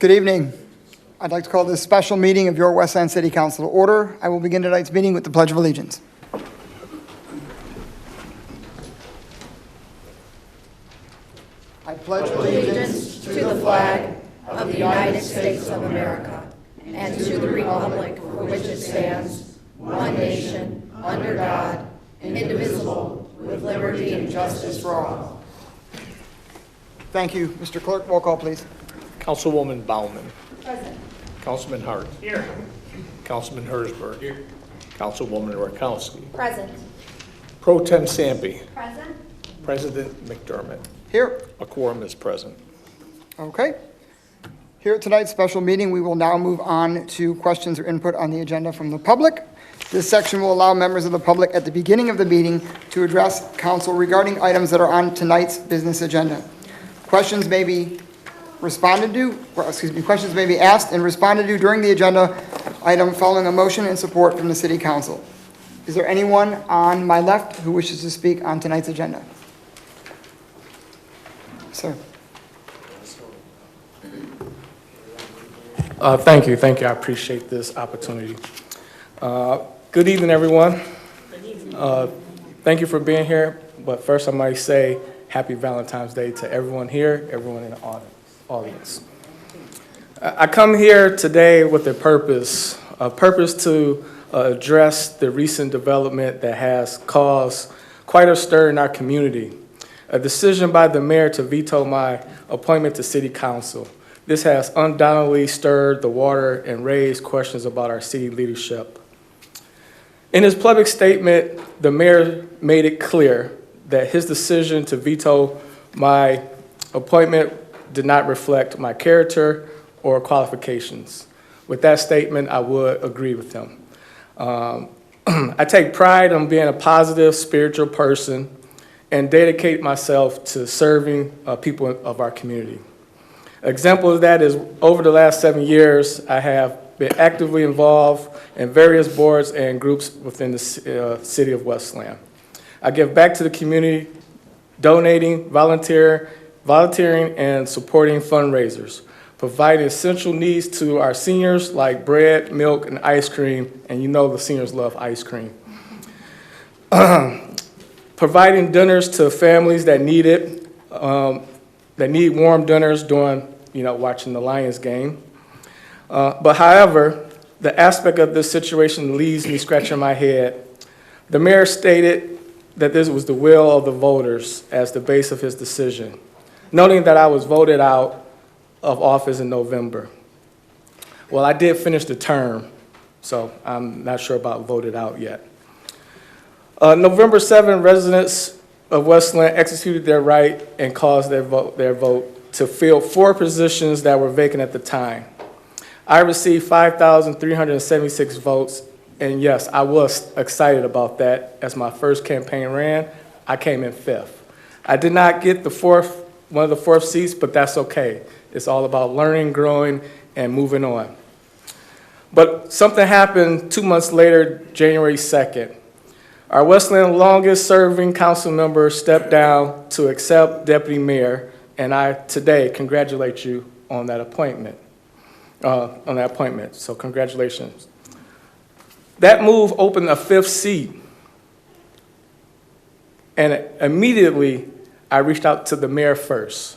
Good evening. I'd like to call this special meeting of your Westland City Council to order. I will begin tonight's meeting with the Pledge of Allegiance. I pledge Allegiance to the flag of the United States of America and to the republic for which it stands, one nation, under God, indivisible, with liberty and justice for all. Thank you. Mr. Clerk, roll call, please. Councilwoman Bauman. Present. Councilman Hart. Here. Councilman Hersberg. Here. Councilwoman Rakowski. Present. Pro Tem Sampe. Present. President McDermott. Here. A quorum is present. Okay. Here at tonight's special meeting, we will now move on to questions or input on the agenda from the public. This section will allow members of the public at the beginning of the meeting to address council regarding items that are on tonight's business agenda. Questions may be questions may be asked and responded to during the agenda item following a motion and support from the City Council. Is there anyone on my left who wishes to speak on tonight's agenda? Sir. Thank you. I appreciate this opportunity. Good evening, everyone. Thank you for being here. But first, I might say happy Valentine's Day to everyone here, everyone in the audience. I come here today with a purpose to address the recent development that has caused quite a stir in our community. A decision by the mayor to veto my appointment to City Council. This has undoubtedly stirred the water and raised questions about our city leadership. In his public statement, the mayor made it clear that his decision to veto my appointment did not reflect my character or qualifications. With that statement, I would agree with him. I take pride in being a positive spiritual person and dedicate myself to serving people of our community. An example of that is over the last 7 years, I have been actively involved in various boards and groups within the city of Westland. I give back to the community, donating, volunteering, and supporting fundraisers, providing essential needs to our seniors like bread, milk, and ice cream, and you know the seniors love ice cream. Providing dinners to families that need it, that need warm dinners during, watching the Lions game. But however, the aspect of this situation leaves me scratching my head. The mayor stated that this was the will of the voters as the base of his decision, noting that I was voted out of office in November. Well, I did finish the term, so I'm not sure about voted out yet. November 7, residents of Westland executed their right and caused their vote to fill 4 positions that were vacant at the time. I received 5,376 votes, and yes, I was excited about that. As my first campaign ran, I came in 5th. I did not get one of the 4th seats, but that's okay. It's all about learning, growing, and moving on. But something happened 2 months later, January 2nd. Our Westland longest-serving council member stepped down to accept deputy mayor, and I today congratulate you on that appointment. So congratulations. That move opened a 5th seat, and immediately I reached out to the mayor first.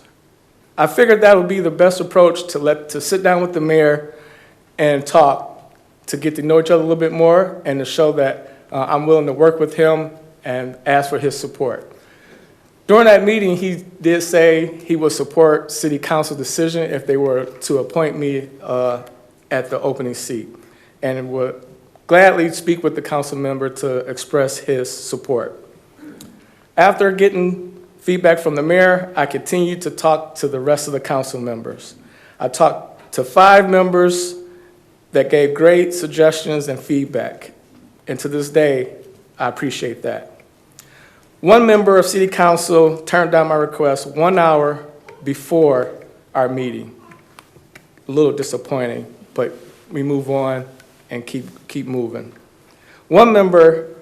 I figured that would be the best approach to sit down with the mayor and talk, to get to know each other a little bit more, and to show that I'm willing to work with him and ask for his support. During that meeting, he did say he would support City Council decision if they were to appoint me at the opening seat, and would gladly speak with the council member to express his support. After getting feedback from the mayor, I continued to talk to the rest of the council members. I talked to 5 members that gave great suggestions and feedback, and to this day, I appreciate that. One member of City Council turned down my request 1 hour before our meeting. A little disappointing, but we move on and keep moving. One member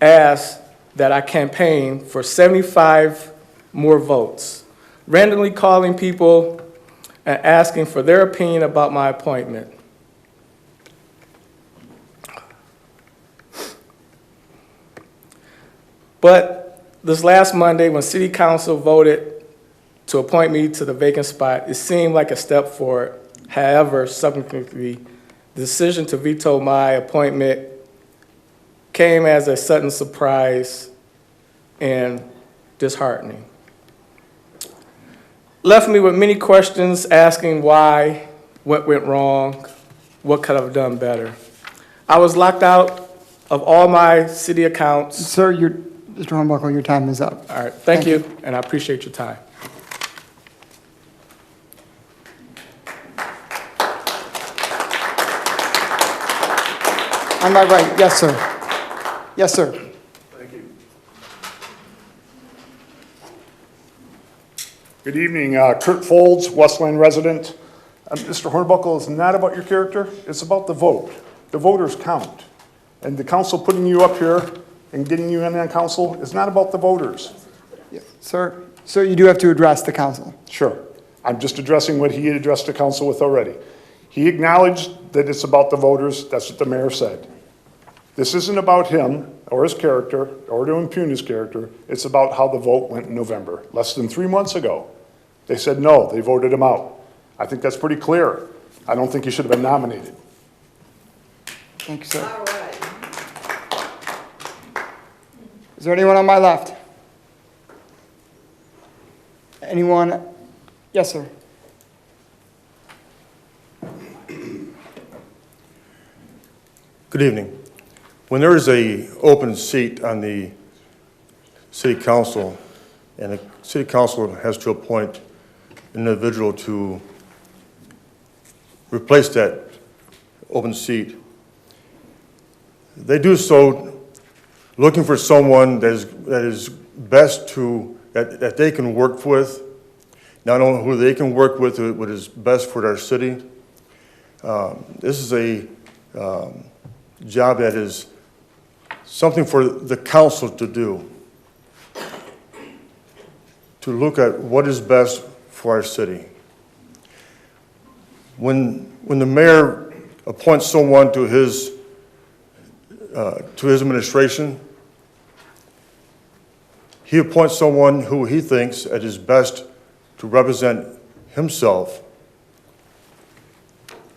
asked that I campaign for 75 more votes, randomly calling people and asking for their opinion about my appointment. But this last Monday, when City Council voted to appoint me to the vacant spot, it seemed like a step forward. However, subsequently, the decision to veto my appointment came as a sudden surprise and disheartening. Left me with many questions asking why, what went wrong, what could I have done better. I was locked out of all my city accounts. Sir, Mr. Hornbuckle, your time is up. All right, thank you, and I appreciate your time. On my right, yes, sir. Yes, sir. Thank you. Good evening, Kurt Folds, Westland resident. Mr. Hornbuckle, it's not about your character, it's about the vote. The voters count. And the council putting you up here and getting you in on council is not about the voters. Yeah, sir, you do have to address the council. Sure. I'm just addressing what he had addressed the council with already. He acknowledged that it's about the voters. That's what the mayor said. This isn't about him or his character or to impugn his character. It's about how the vote went in November, less than 3 months ago. They said no, they voted him out. I think that's pretty clear. I don't think he should have been nominated. Thank you, sir. Is there anyone on my left? Anyone? Yes, sir. Good evening. When there is an open seat on the city council, and the city council has to appoint an individual to replace that open seat, they do so looking for someone that is best to, that they can work with, not only who they can work with, what is best for their city. This is a job that is something for the council to do, to look at what is best for our city. When the mayor appoints someone to his administration, he appoints someone who he thinks at his best to represent himself,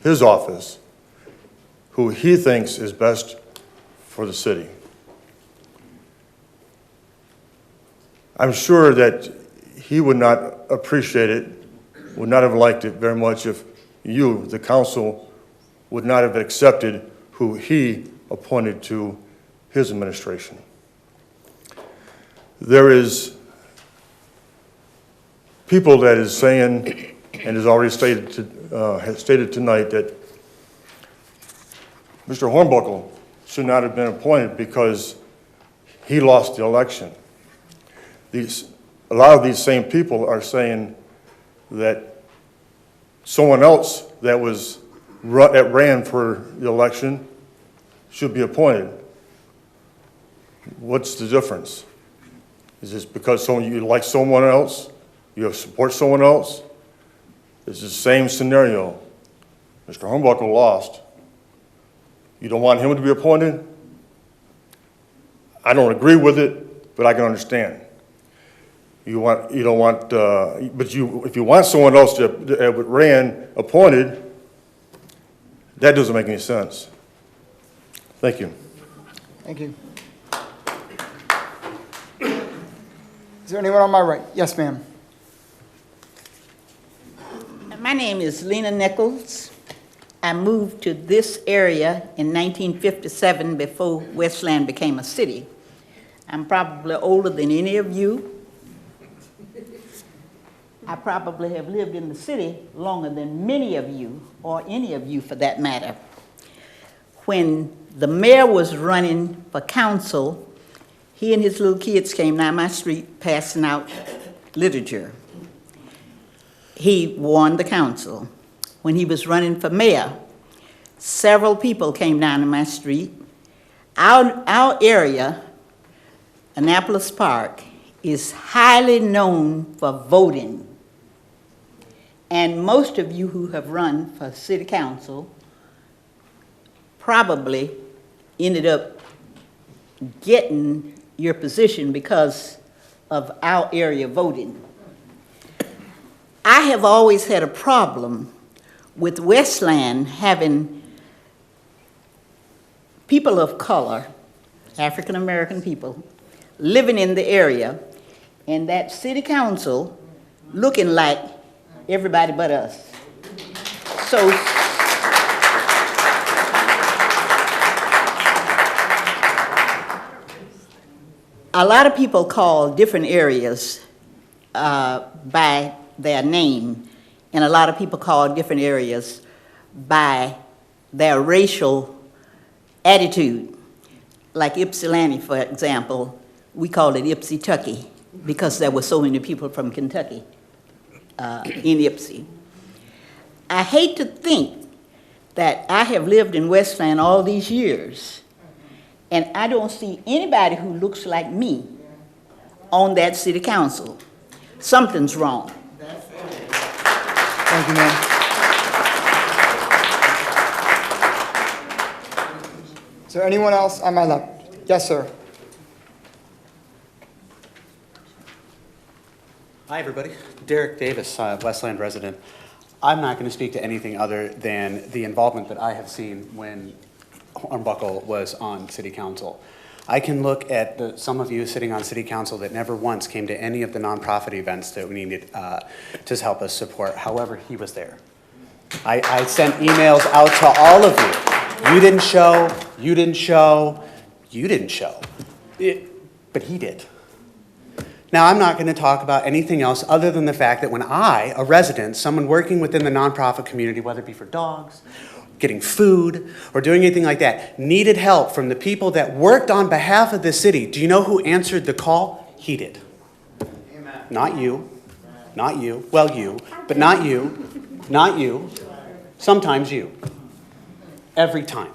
his office, who he thinks is best for the city. I'm sure that he would not appreciate it, would not have liked it very much if you, the council, would not have accepted who he appointed to his administration. There is people that is saying, and has already has stated tonight, that Mr. Hornbuckle should not have been appointed because he lost the election. A lot of these same people are saying that someone else that ran for the election should be appointed. What's the difference? Is this because you like someone else? You support someone else? It's the same scenario. Mr. Hornbuckle lost. You don't want him to be appointed? I don't agree with it, but I can understand. If you want someone else that ran appointed, that doesn't make any sense. Thank you. Thank you. Is there anyone on my right? Yes, ma'am. My name is Lena Nichols. I moved to this area in 1957 before Westland became a city. I'm probably older than any of you. I probably have lived in the city longer than many of you, or any of you for that matter. When the mayor was running for council, he and his little kids came down my street passing out literature. He won the council. When he was running for mayor, several people came down to my street. Our area, Annapolis Park, is highly known for voting. And most of you who have run for city council probably ended up getting your position because of our area voting. I have always had a problem with Westland having people of color, African-American people, living in the area, and that city council looking like everybody but us. So, a lot of people call different areas by their name, and a lot of people call different areas by their racial attitude. Like Ypsilanti, for example, we call it Ypsi-Tucky because there were so many people from Kentucky in Ypsi. I hate to think that I have lived in Westland all these years, and I don't see anybody who looks like me on that city council. Something's wrong. Thank you, ma'am. Is there anyone else on my left? Yes, sir. Hi, everybody. Derek Davis, Westland resident. I'm not going to speak to anything other than the involvement that I have seen when Hornbuckle was on city council. I can look at some of you sitting on city council that never once came to any of the nonprofit events that we needed to help us support. However, he was there. I sent emails out to all of you. You didn't show, you didn't show, you didn't show. But he did. Now, I'm not going to talk about anything else other than the fact that when I, a resident, someone working within the nonprofit community, whether it be for dogs, getting food, or doing anything like that, needed help from the people that worked on behalf of the city, do you know who answered the call? He did. Amen. Not you. Not you. Well, you. But not you. Not you. Sometimes you. Every time.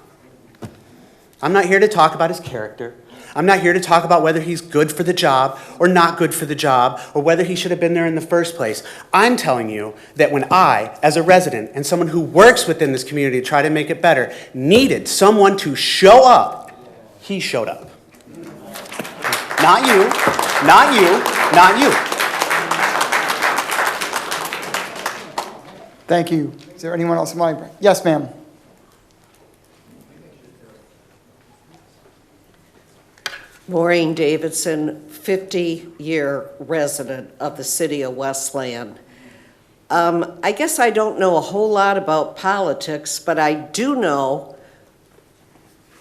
I'm not here to talk about his character. I'm not here to talk about whether he's good for the job or not good for the job or whether he should have been there in the first place. I'm telling you that when I, as a resident and someone who works within this community to try to make it better, needed someone to show up, he showed up. Not you, not you, not you. Thank you. Is there anyone else in my? Yes, ma'am. Maureen Davidson, 50-year resident of the city of Westland. I guess I don't know a whole lot about politics, but I do know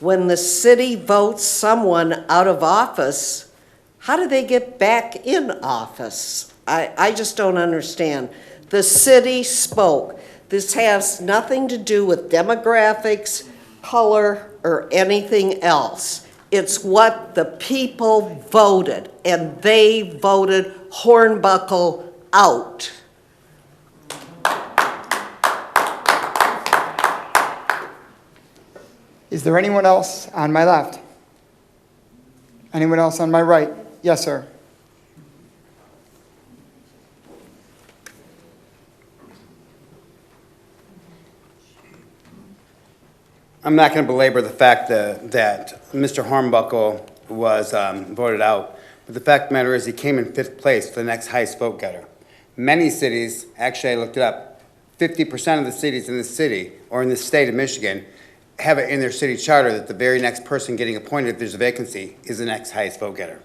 when the city votes someone out of office, how do they get back in office? I just don't understand. The city spoke. This has nothing to do with demographics, color, or anything else. It's what the people voted, and they voted Hornbuckle out. Is there anyone else on my left? Anyone else on my right? Yes, sir. I'm not going to belabor the fact that Mr. Hornbuckle was voted out, but the fact of the matter is he came in 5th place for the next highest vote getter. Many cities, actually I looked it up, 50% of the cities in the city or in the state of Michigan have it in their city charter that the very next person getting appointed, if there's a vacancy, is the next highest vote getter.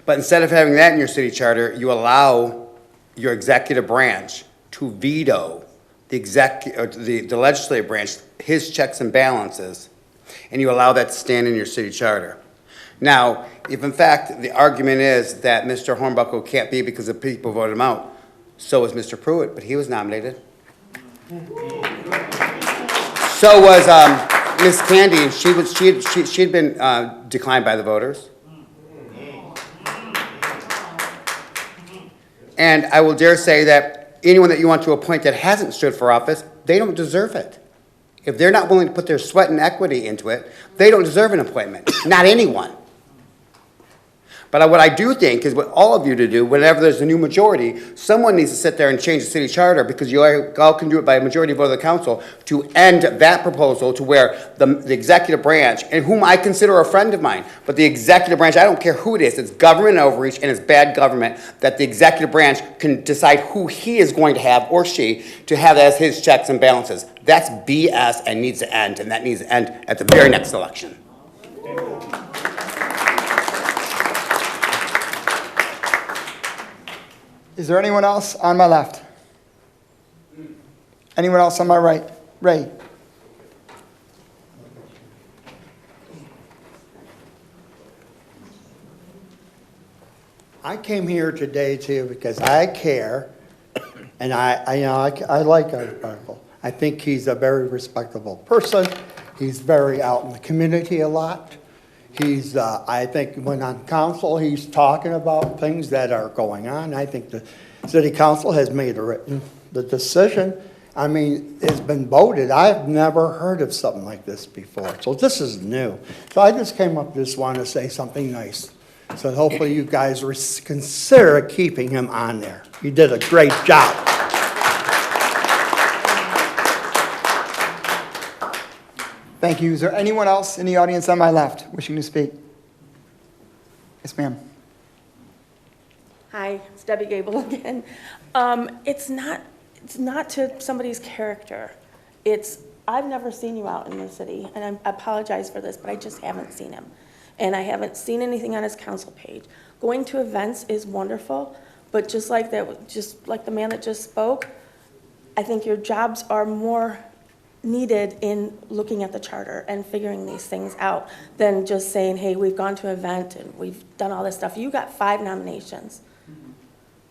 But instead of having that in your city charter, you allow your executive branch to veto the legislative branch, his checks and balances, and you allow that to stand in your city charter. Now, if in fact the argument is that Mr. Hornbuckle can't be because the people voted him out, so was Mr. Pruitt, but he was nominated. So was Miss Candy, and she'd been declined by the voters. And I will dare say that anyone that you want to appoint that hasn't stood for office, they don't deserve it. If they're not willing to put their sweat and equity into it, they don't deserve an appointment. Not anyone. But what I do think is what all of you to do, whenever there's a new majority, someone needs to sit there and change the city charter, because you all can do it by a majority vote of the council, to end that proposal to where the executive branch, and whom I consider a friend of mine, but the executive branch, I don't care who it is, it's government overreach and it's bad government, that the executive branch can decide who he is going to have, or she, to have as his checks and balances. That's BS and needs to end, and that needs to end at the very next election. Is there anyone else on my left? Anyone else on my right? Ray? I came here today too because I care, and I like our uncle. I think he's a very respectable person. He's very out in the community a lot. He's, I think when on council, he's talking about things that are going on. I think the city council has made the decision. I mean, it's been voted. I've never heard of something like this before. So this is new. So I just came up, just wanted to say something nice. So hopefully you guys consider keeping him on there. He did a great job. Thank you. Is there anyone else in the audience on my left wishing to speak? Yes, ma'am. Hi, it's Debbie Gable again. It's not to somebody's character. I've never seen you out in the city, and I apologize for this, but I just haven't seen him. And I haven't seen anything on his council page. Going to events is wonderful, but just like the man that just spoke, I think your jobs are more needed in looking at the charter and figuring these things out than just saying, hey, we've gone to an event and we've done all this stuff. You got 5 nominations.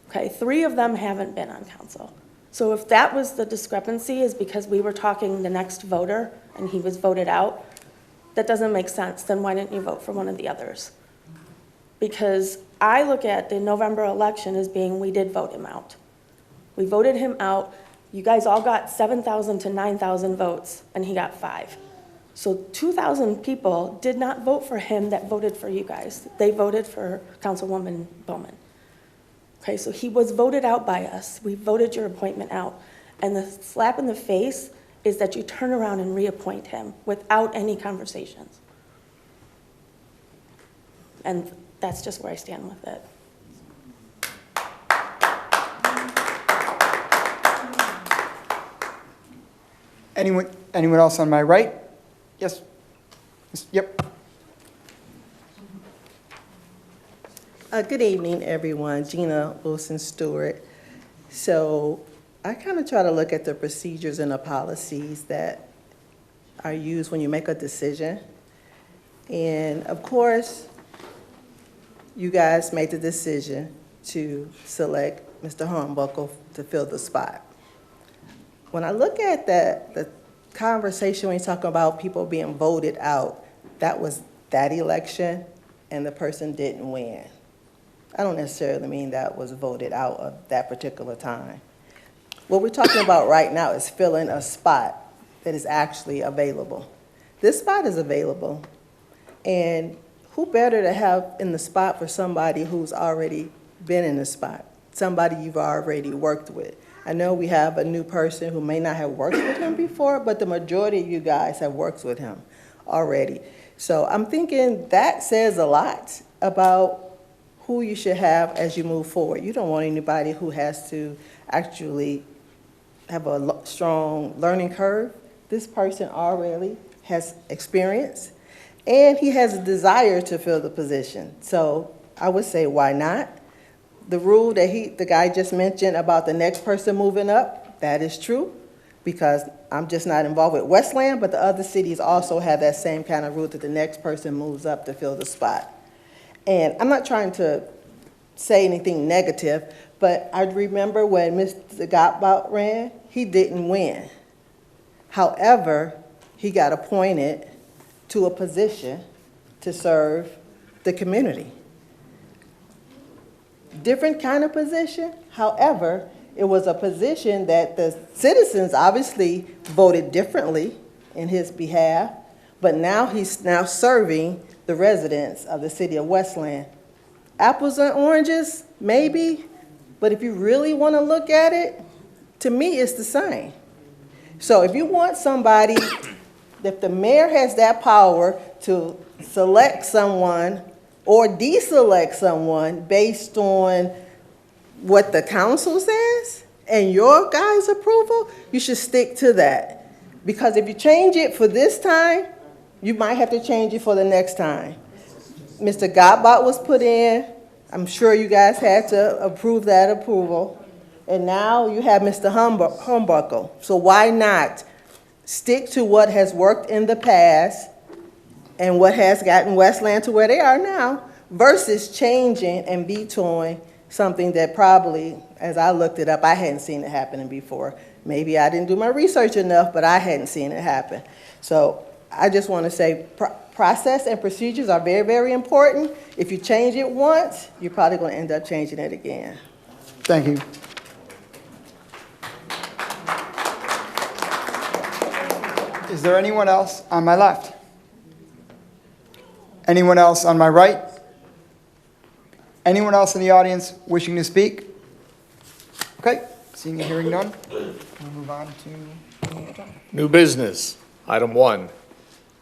Okay, 3 of them haven't been on council. So if that was the discrepancy, is because we were talking the next voter and he was voted out, that doesn't make sense. Then why didn't you vote for one of the others? Because I look at the November election as being, we did vote him out. We voted him out. You guys all got 7,000 to 9,000 votes, and he got 5. So 2,000 people did not vote for him that voted for you guys. They voted for Councilwoman Bowman. Okay, so he was voted out by us. We voted your appointment out. And the slap in the face is that you turn around and reappoint him without any conversations. And that's just where I stand with it. Anyone else on my right? Yes? Yep. Good evening, everyone. Gina Wilson Stewart. So I kind of try to look at the procedures and the policies that are used when you make a decision. And of course, you guys made the decision to select Mr. Hornbuckle to fill the spot. When I look at the conversation when you talk about people being voted out, that was that election and the person didn't win. I don't necessarily mean that was voted out of that particular time. What we're talking about right now is filling a spot that is actually available. This spot is available, and who better to have in the spot for somebody who's already been in the spot, somebody you've already worked with. I know we have a new person who may not have worked with him before, but the majority of you guys have worked with him already. So I'm thinking that says a lot about who you should have as you move forward. You don't want anybody who has to actually have a strong learning curve. This person already has experience, and he has a desire to fill the position. So I would say, why not? The rule that the guy just mentioned about the next person moving up, that is true, because I'm just not involved with Westland, but the other cities also have that same kind of rule that the next person moves up to fill the spot. And I'm not trying to say anything negative, but I remember when Mr. Gottbalt ran, he didn't win. However, he got appointed to a position to serve the community. Different kind of position. However, it was a position that the citizens obviously voted differently in his behalf, but now he's serving the residents of the city of Westland apples and oranges, maybe, but if you really want to look at it, to me, it's the same. So if you want somebody, if the mayor has that power to select someone or deselect someone based on what the council says and your guys' approval, you should stick to that. Because if you change it for this time, you might have to change it for the next time. Mr. Godbot was put in. I'm sure you guys had to approve that approval. And now you have Mr. Humbuckle. So why not stick to what has worked in the past and what has gotten Westland to where they are now versus changing and vetoing something that probably, as I looked it up, I hadn't seen it happening before. Maybe I didn't do my research enough, but I hadn't seen it happen. So I just want to say process and procedures are very, very important. If you change it once, you're probably going to end up changing it again. Thank you. Is there anyone else on my left? Anyone else on my right? Anyone else in the audience wishing to speak? Okay, seeing and hearing none, we'll move on to New business, item 1,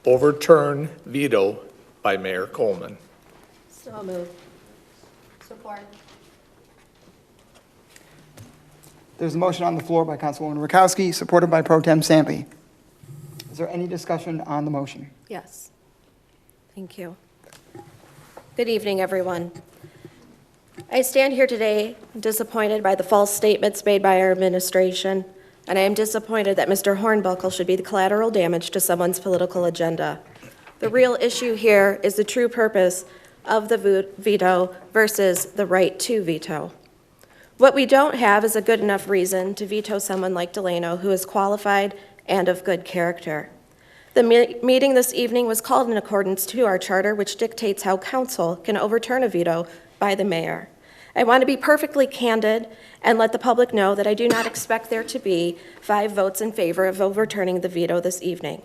overturn veto by Mayor Coleman. So moved. Support. There's a motion on the floor by Councilwoman Rakowski, supported by Pro Tem Sampe. Is there any discussion on the motion? Yes. Thank you. Good evening, everyone. I stand here today disappointed by the false statements made by our administration, and I am disappointed that Mr. Hornbuckle should be the collateral damage to someone's political agenda. The real issue here is the true purpose of the veto versus the right to veto. What we don't have is a good enough reason to veto someone like Delano, who is qualified and of good character. The meeting this evening was called in accordance to our charter, which dictates how council can overturn a veto by the mayor. I want to be perfectly candid and let the public know that I do not expect there to be 5 votes in favor of overturning the veto this evening.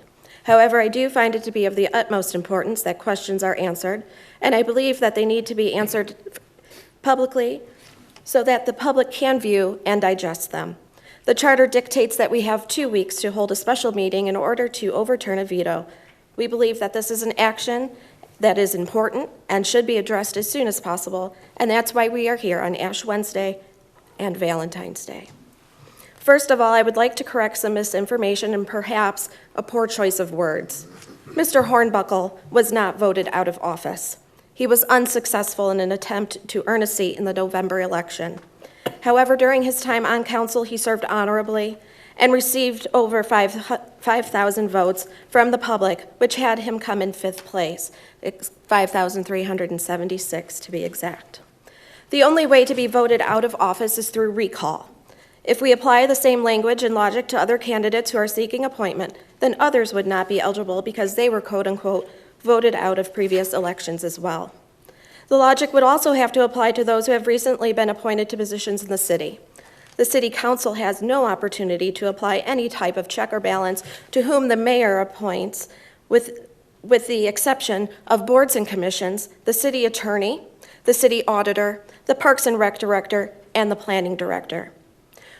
However, I do find it to be of the utmost importance that questions are answered, and I believe that they need to be answered publicly so that the public can view and digest them. The charter dictates that we have 2 weeks to hold a special meeting in order to overturn a veto. We believe that this is an action that is important and should be addressed as soon as possible, and that's why we are here on Ash Wednesday and Valentine's Day. First of all, I would like to correct some misinformation and perhaps a poor choice of words. Mr. Hornbuckle was not voted out of office. He was unsuccessful in an attempt to earn a seat in the November election. However, during his time on council, he served honorably and received over 5,000 votes from the public, which had him come in 5th place, 5,376 to be exact. The only way to be voted out of office is through recall. If we apply the same language and logic to other candidates who are seeking appointment, then others would not be eligible because they were quote-unquote voted out of previous elections as well. The logic would also have to apply to those who have recently been appointed to positions in the city. The city council has no opportunity to apply any type of check or balance to whom the mayor appoints, with the exception of boards and commissions, the city attorney, the city auditor, the Parks and Rec director, and the planning director.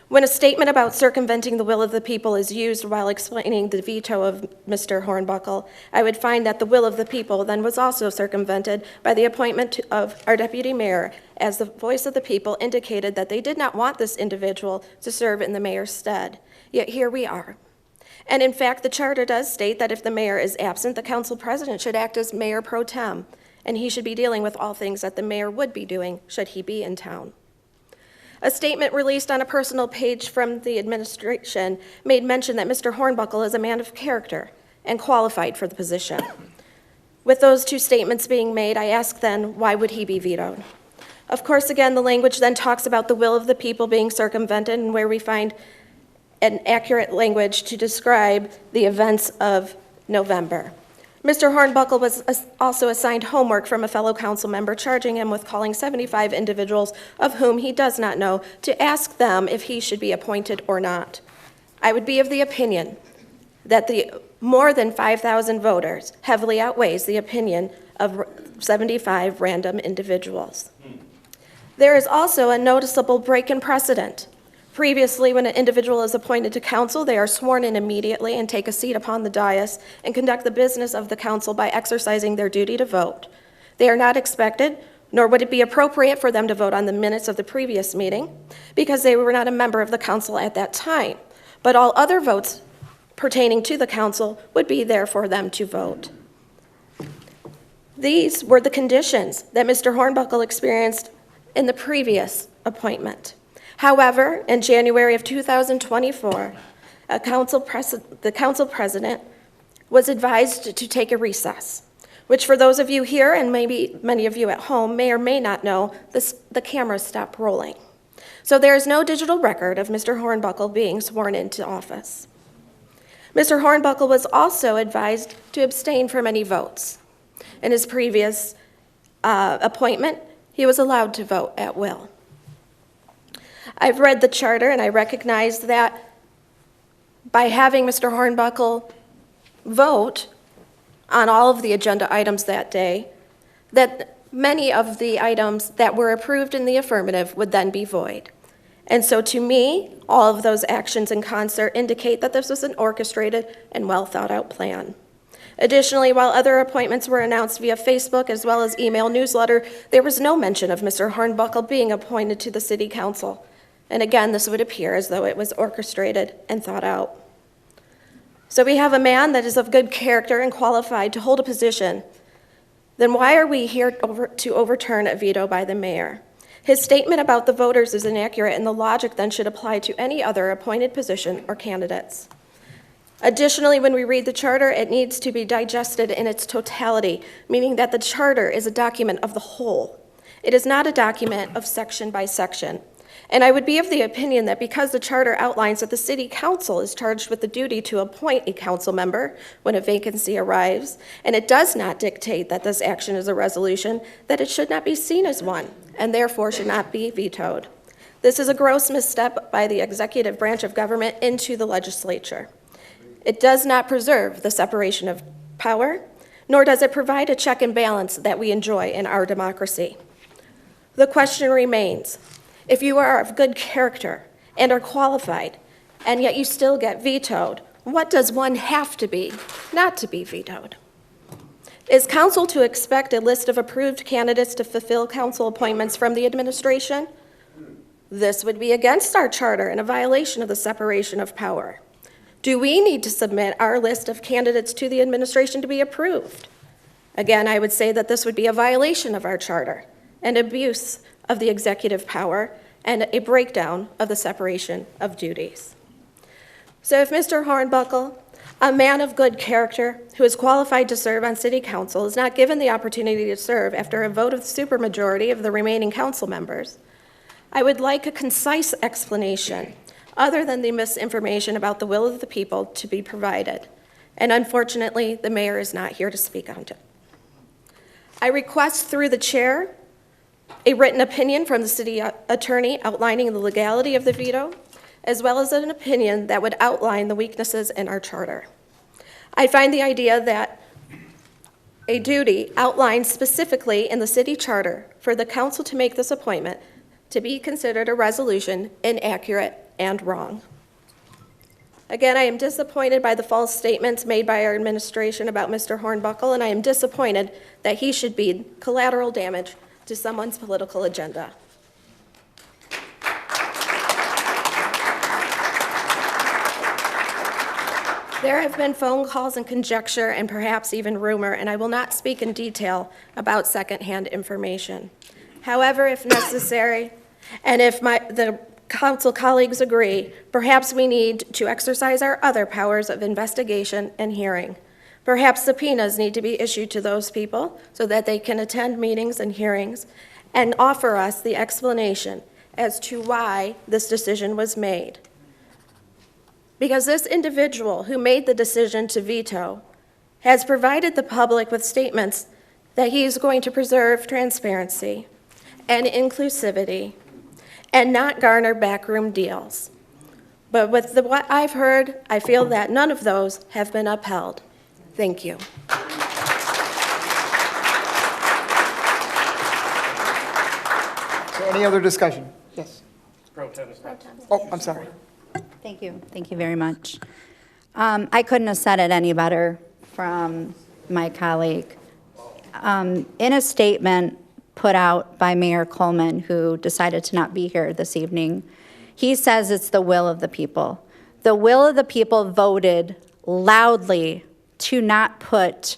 When a statement about circumventing the will of the people is used while explaining the veto of Mr. Hornbuckle, I would find that the will of the people then was also circumvented by the appointment of our deputy mayor, as the voice of the people indicated that they did not want this individual to serve in the mayor's stead. Yet here we are. And in fact, the charter does state that if the mayor is absent, the council president should act as mayor pro tem, and he should be dealing with all things that the mayor would be doing should he be in town. A statement released on a personal page from the administration made mention that Mr. Hornbuckle is a man of character and qualified for the position. With those 2 statements being made, I ask then, why would he be vetoed? Of course, again, the language then talks about the will of the people being circumvented, and where we find an accurate language to describe the events of November. Mr. Hornbuckle was also assigned homework from a fellow council member, charging him with calling 75 individuals of whom he does not know to ask them if he should be appointed or not. I would be of the opinion that the more than 5,000 voters heavily outweighs the opinion of 75 random individuals. There is also a noticeable break in precedent. Previously, when an individual is appointed to council, they are sworn in immediately and take a seat upon the dais and conduct the business of the council by exercising their duty to vote. They are not expected, nor would it be appropriate for them to vote on the minutes of the previous meeting, because they were not a member of the council at that time. But all other votes pertaining to the council would be there for them to vote. These were the conditions that Mr. Hornbuckle experienced in the previous appointment. However, in January of 2024, the council president was advised to take a recess, which for those of you here and maybe many of you at home may or may not know, the cameras stopped rolling. So there is no digital record of Mr. Hornbuckle being sworn into office. Mr. Hornbuckle was also advised to abstain from any votes. In his previous appointment, he was allowed to vote at will. I've read the charter and I recognize that by having Mr. Hornbuckle vote on all of the agenda items that day, that many of the items that were approved in the affirmative would then be void. And so to me, all of those actions in concert indicate that this was an orchestrated and well thought out plan. Additionally, while other appointments were announced via Facebook as well as email newsletter, there was no mention of Mr. Hornbuckle being appointed to the city council. And again, this would appear as though it was orchestrated and thought out. So we have a man that is of good character and qualified to hold a position. Then why are we here to overturn a veto by the mayor? His statement about the voters is inaccurate, and the logic then should apply to any other appointed position or candidates. Additionally, when we read the charter, it needs to be digested in its totality, meaning that the charter is a document of the whole. It is not a document of section by section. And I would be of the opinion that because the charter outlines that the city council is charged with the duty to appoint a council member when a vacancy arrives, and it does not dictate that this action is a resolution, that it should not be seen as one, and therefore should not be vetoed. This is a gross misstep by the executive branch of government into the legislature. It does not preserve the separation of power, nor does it provide a check and balance that we enjoy in our democracy. The question remains, if you are of good character and are qualified, and yet you still get vetoed, what does one have to be not to be vetoed? Is council to expect a list of approved candidates to fulfill council appointments from the administration? This would be against our charter and a violation of the separation of power. Do we need to submit our list of candidates to the administration to be approved? Again, I would say that this would be a violation of our charter, an abuse of the executive power, and a breakdown of the separation of duties. So if Mr. Hornbuckle, a man of good character who is qualified to serve on city council, is not given the opportunity to serve after a vote of the supermajority of the remaining council members, I would like a concise explanation other than the misinformation about the will of the people to be provided. And unfortunately, the mayor is not here to speak on it. I request through the chair a written opinion from the city attorney outlining the legality of the veto, as well as an opinion that would outline the weaknesses in our charter. I find the idea that a duty outlined specifically in the city charter for the council to make this appointment to be considered a resolution inaccurate and wrong. Again, I am disappointed by the false statements made by our administration about Mr. Hornbuckle, and I am disappointed that he should be collateral damage to someone's political agenda. There have been phone calls and conjecture and perhaps even rumor, and I will not speak in detail about secondhand information. However, if necessary, and if the council colleagues agree, perhaps we need to exercise our other powers of investigation and hearing. Perhaps subpoenas need to be issued to those people so that they can attend meetings and hearings and offer us the explanation as to why this decision was made. Because this individual who made the decision to veto has provided the public with statements that he is going to preserve transparency and inclusivity and not garner backroom deals. But with what I've heard, I feel that none of those have been upheld. Thank you. So any other discussion? Yes. Oh, I'm sorry. Thank you. Thank you very much. I couldn't have said it any better from my colleague. In a statement put out by Mayor Coleman, who decided to not be here this evening, he says it's the will of the people. The will of the people voted loudly to not put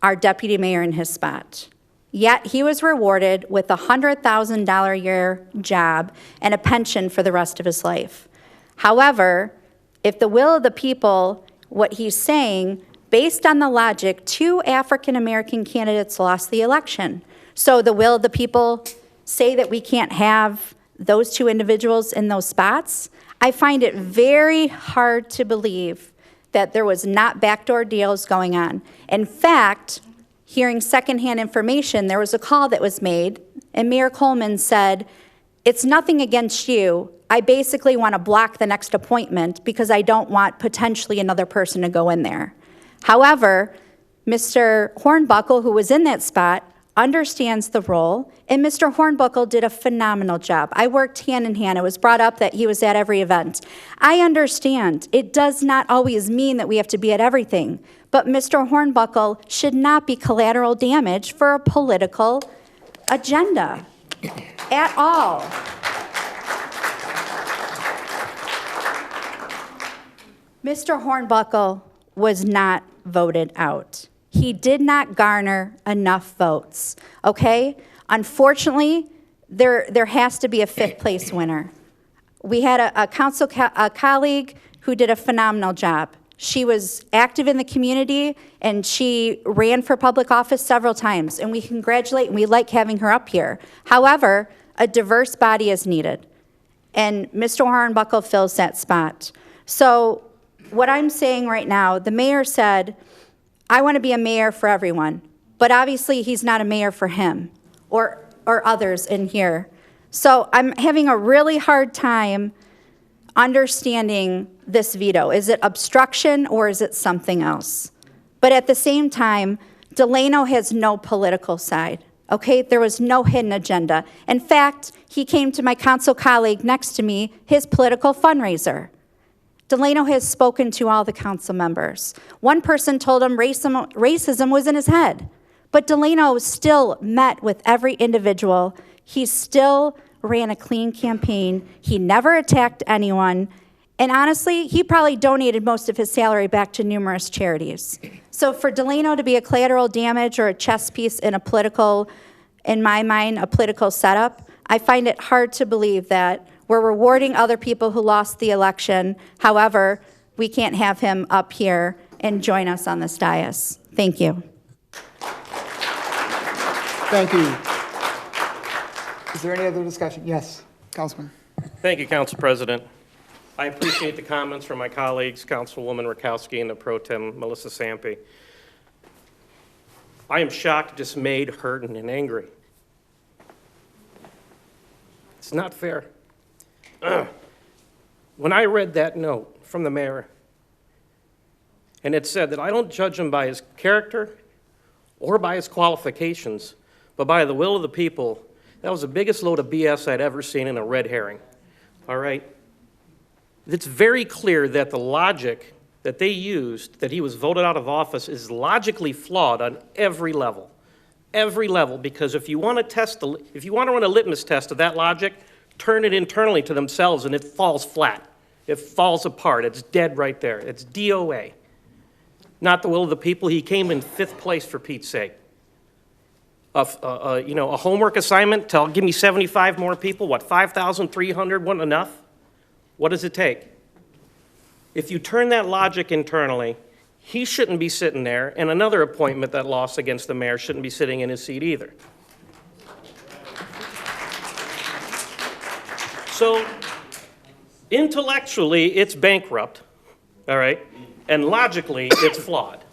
our deputy mayor in his spot. Yet he was rewarded with a $100,000 a year job and a pension for the rest of his life. However, if the will of the people, what he's saying, based on the logic, 2 African-American candidates lost the election. So the will of the people say that we can't have those 2 individuals in those spots? I find it very hard to believe that there was not backdoor deals going on. In fact, hearing secondhand information, there was a call that was made, and Mayor Coleman said, "It's nothing against you. I basically want to block the next appointment because I don't want potentially another person to go in there." However, Mr. Hornbuckle, who was in that spot, understands the role, and Mr. Hornbuckle did a phenomenal job. I worked hand in hand. It was brought up that he was at every event. I understand it does not always mean that we have to be at everything, but Mr. Hornbuckle should not be collateral damage for a political agenda at all. Mr. Hornbuckle was not voted out. He did not garner enough votes, okay? Unfortunately, there has to be a 5th place winner. We had a council colleague who did a phenomenal job. She was active in the community, and she ran for public office several times, and we congratulate and we like having her up here. However, a diverse body is needed, and Mr. Hornbuckle fills that spot. So what I'm saying right now, the mayor said, I want to be a mayor for everyone, but obviously he's not a mayor for him or others in here. So I'm having a really hard time understanding this veto. Is it obstruction or is it something else? But at the same time, Delano has no political side, okay? There was no hidden agenda. In fact, he came to my council colleague next to me, his political fundraiser. Delano has spoken to all the council members. One person told him racism was in his head, but Delano still met with every individual. He still ran a clean campaign. He never attacked anyone. And honestly, he probably donated most of his salary back to numerous charities. So for Delano to be a collateral damage or a chess piece in a political, in my mind, a political setup, I find it hard to believe that we're rewarding other people who lost the election. However, we can't have him up here and join us on this dais. Thank you. Thank you. Is there any other discussion? Yes, Councilman. Thank you, Council President. I appreciate the comments from my colleagues, Councilwoman Rakowski and the Pro Tem Melissa Sampe. I am shocked, dismayed, hurt, and angry. It's not fair. When I read that note from the mayor, and it said that I don't judge him by his character or by his qualifications, but by the will of the people, that was the biggest load of BS I'd ever seen in a red herring, all right? It's very clear that the logic that they used, that he was voted out of office, is logically flawed on every level, because if you want to if you want to run a litmus test of that logic, turn it internally to themselves and it falls flat. It falls apart. It's dead right there. It's DOA. Not the will of the people. He came in 5th place, for Pete's sake. A homework assignment, give me 75 more people. What, 5,300 wasn't enough? What does it take? If you turn that logic internally, he shouldn't be sitting there, and another appointment that lost against the mayor shouldn't be sitting in his seat either. So intellectually, it's bankrupt, all right? And logically, it's flawed.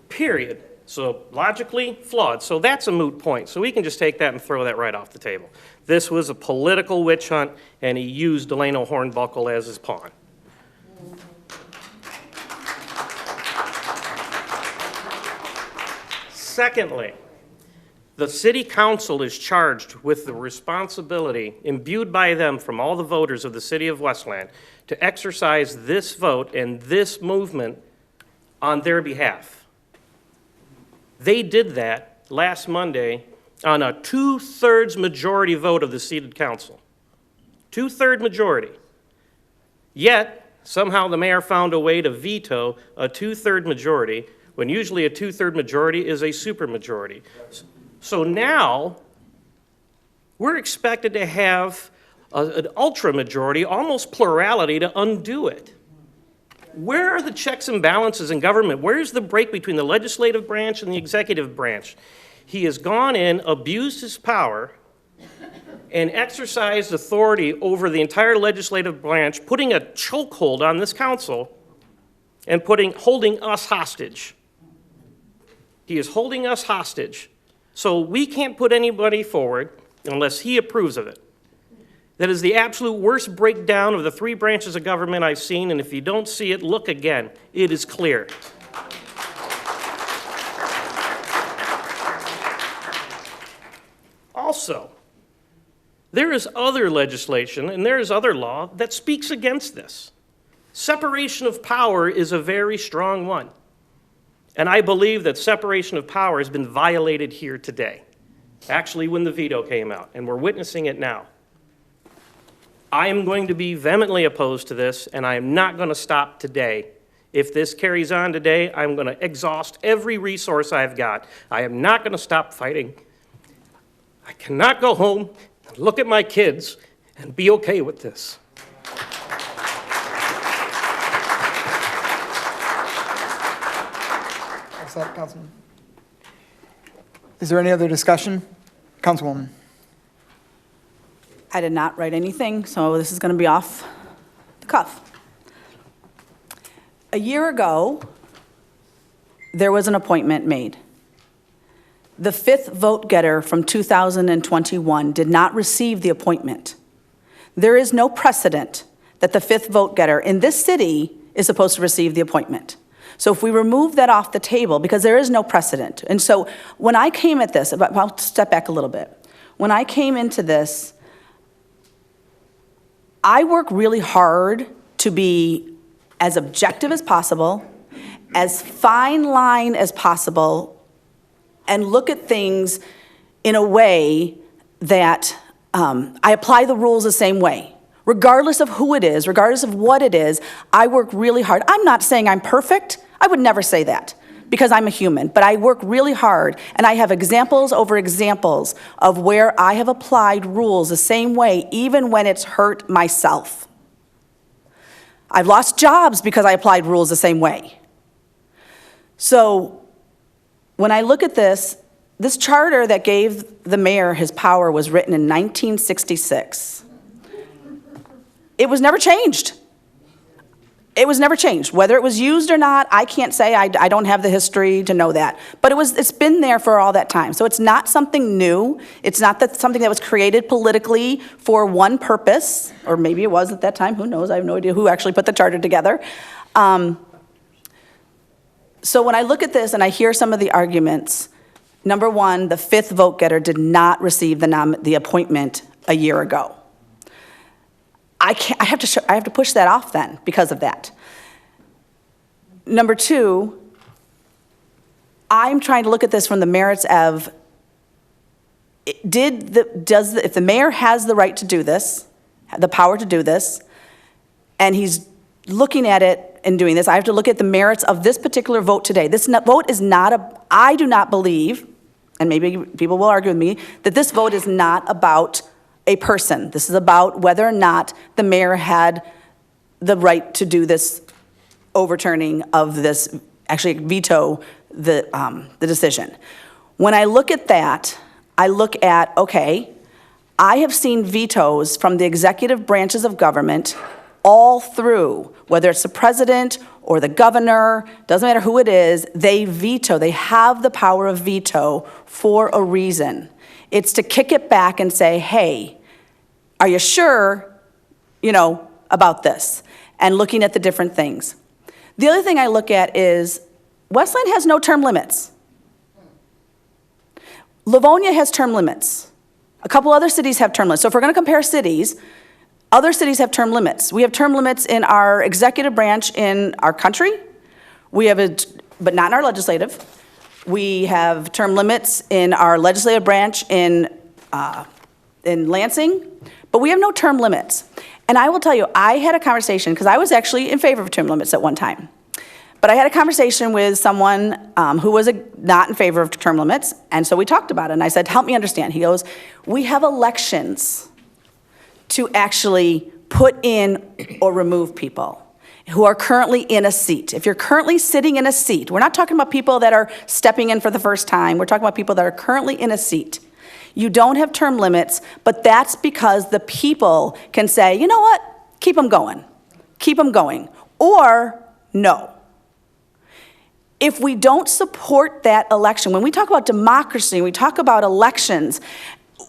Period. So logically flawed. So that's a moot point. So we can just take that and throw that right off the table. This was a political witch hunt, and he used Delano Hornbuckle as his pawn. Secondly, the city council is charged with the responsibility imbued by them from all the voters of the city of Westland to exercise this vote and this movement on their behalf. They did that last Monday on a 2/3 majority vote of the seated council. 2/3 majority. Yet, somehow the mayor found a way to veto a 2/3 majority, when usually a 2/3 majority is a supermajority. So now, we're expected to have an ultra majority, almost plurality, to undo it. Where are the checks and balances in government? Where's the break between the legislative branch and the executive branch? He has gone in, abused his power, and exercised authority over the entire legislative branch, putting a chokehold on this council and holding us hostage. He is holding us hostage. So we can't put anybody forward unless he approves of it. That is the absolute worst breakdown of the three branches of government I've seen, and if you don't see it, look again. It is clear. Also, there is other legislation and there is other law that speaks against this. Separation of power is a very strong one. And I believe that separation of power has been violated here today, actually when the veto came out, and we're witnessing it now. I am going to be vehemently opposed to this, and I am not going to stop today. If this carries on today, I'm going to exhaust every resource I've got. I am not going to stop fighting. I cannot go home and look at my kids and be okay with this. Councilman. Is there any other discussion? Councilwoman. I did not write anything, so this is going to be off the cuff. A year ago, there was an appointment made. The fifth vote getter from 2021 did not receive the appointment. There is no precedent that the fifth vote getter in this city is supposed to receive the appointment. So if we remove that off the table, because there is no precedent. And so when I came at this, I'll step back a little bit. When I came into this, I work really hard to be as objective as possible, as fine line as possible, and look at things in a way that I apply the rules the same way. Regardless of who it is, regardless of what it is, I work really hard. I'm not saying I'm perfect. I would never say that because I'm a human, but I work really hard, and I have examples over examples of where I have applied rules the same way, even when it's hurt myself. I've lost jobs because I applied rules the same way. So when I look at this charter that gave the mayor his power was written in 1966. It was never changed. It was never changed. Whether it was used or not, I can't say. I don't have the history to know that. But it's been there for all that time. So it's not something new. It's not something that was created politically for one purpose, or maybe it was at that time. Who knows? I have no idea who actually put the charter together. So when I look at this and I hear some of the arguments, number one, the fifth vote getter did not receive the appointment a year ago. I have to push that off then because of that. Number two, I'm trying to look at this from the merits of, if the mayor has the right to do this, the power to do this, and he's looking at it and doing this, I have to look at the merits of this particular vote today. This vote is not I do not believe, and maybe people will argue with me, that this vote is not about a person. This is about whether or not the mayor had the right to do this overturning of this, actually veto the decision. When I look at that, I look at, okay, I have seen vetoes from the executive branches of government all through, whether it's the president or the governor, doesn't matter who it is, they veto. They have the power of veto for a reason. It's to kick it back and say, hey, are you sure, about this? And looking at the different things. The other thing I look at is Westland has no term limits. Livonia has term limits. A couple other cities have term limits. So if we're going to compare cities, other cities have term limits. We have term limits in our executive branch in our country. We have but not in our legislative. We have term limits in our legislative branch in Lansing, but we have no term limits. And I will tell you, I had a conversation, because I was actually in favor of term limits at one time. But I had a conversation with someone who was not in favor of term limits, and so we talked about it, and I said, help me understand. He goes, we have elections to actually put in or remove people who are currently in a seat. If you're currently sitting in a seat, we're not talking about people that are stepping in for the first time, we're talking about people that are currently in a seat. You don't have term limits, but that's because the people can say, you know what, keep them going, or no. If we don't support that election, when we talk about democracy, we talk about elections,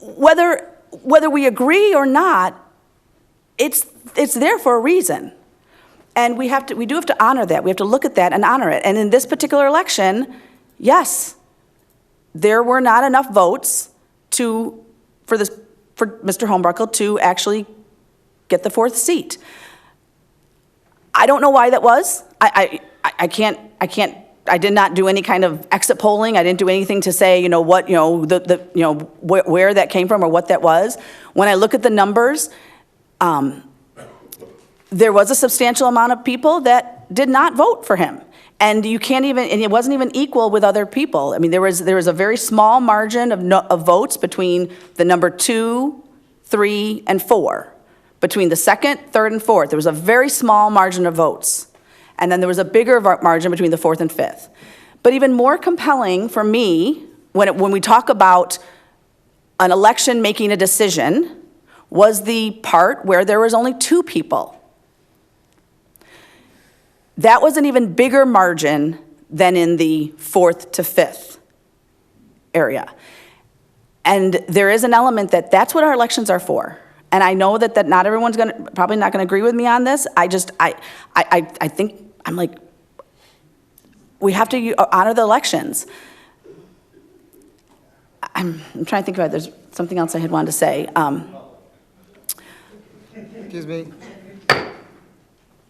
whether we agree or not, it's there for a reason. And we do have to honor that. We have to look at that and honor it. And in this particular election, yes, there were not enough votes for Mr. Hornbuckle to actually get the 4th seat. I don't know why that was. I did not do any kind of exit polling. I didn't do anything to say, where that came from or what that was. When I look at the numbers, there was a substantial amount of people that did not vote for him. And and it wasn't even equal with other people. I mean, there was a very small margin of votes between the number 2, 3, and 4. Between the 2nd, 3rd, and 4th, there was a very small margin of votes. And then there was a bigger margin between the 4th and 5th. But even more compelling for me, when we talk about an election making a decision, was the part where there was only 2 people. That was an even bigger margin than in the 4th to 5th area. And there is an element that's what our elections are for. And I know that not everyone's probably not gonna agree with me on this. I think, I'm like, we have to honor the elections. I'm trying to think about it. There's something else I had wanted to say. Excuse me.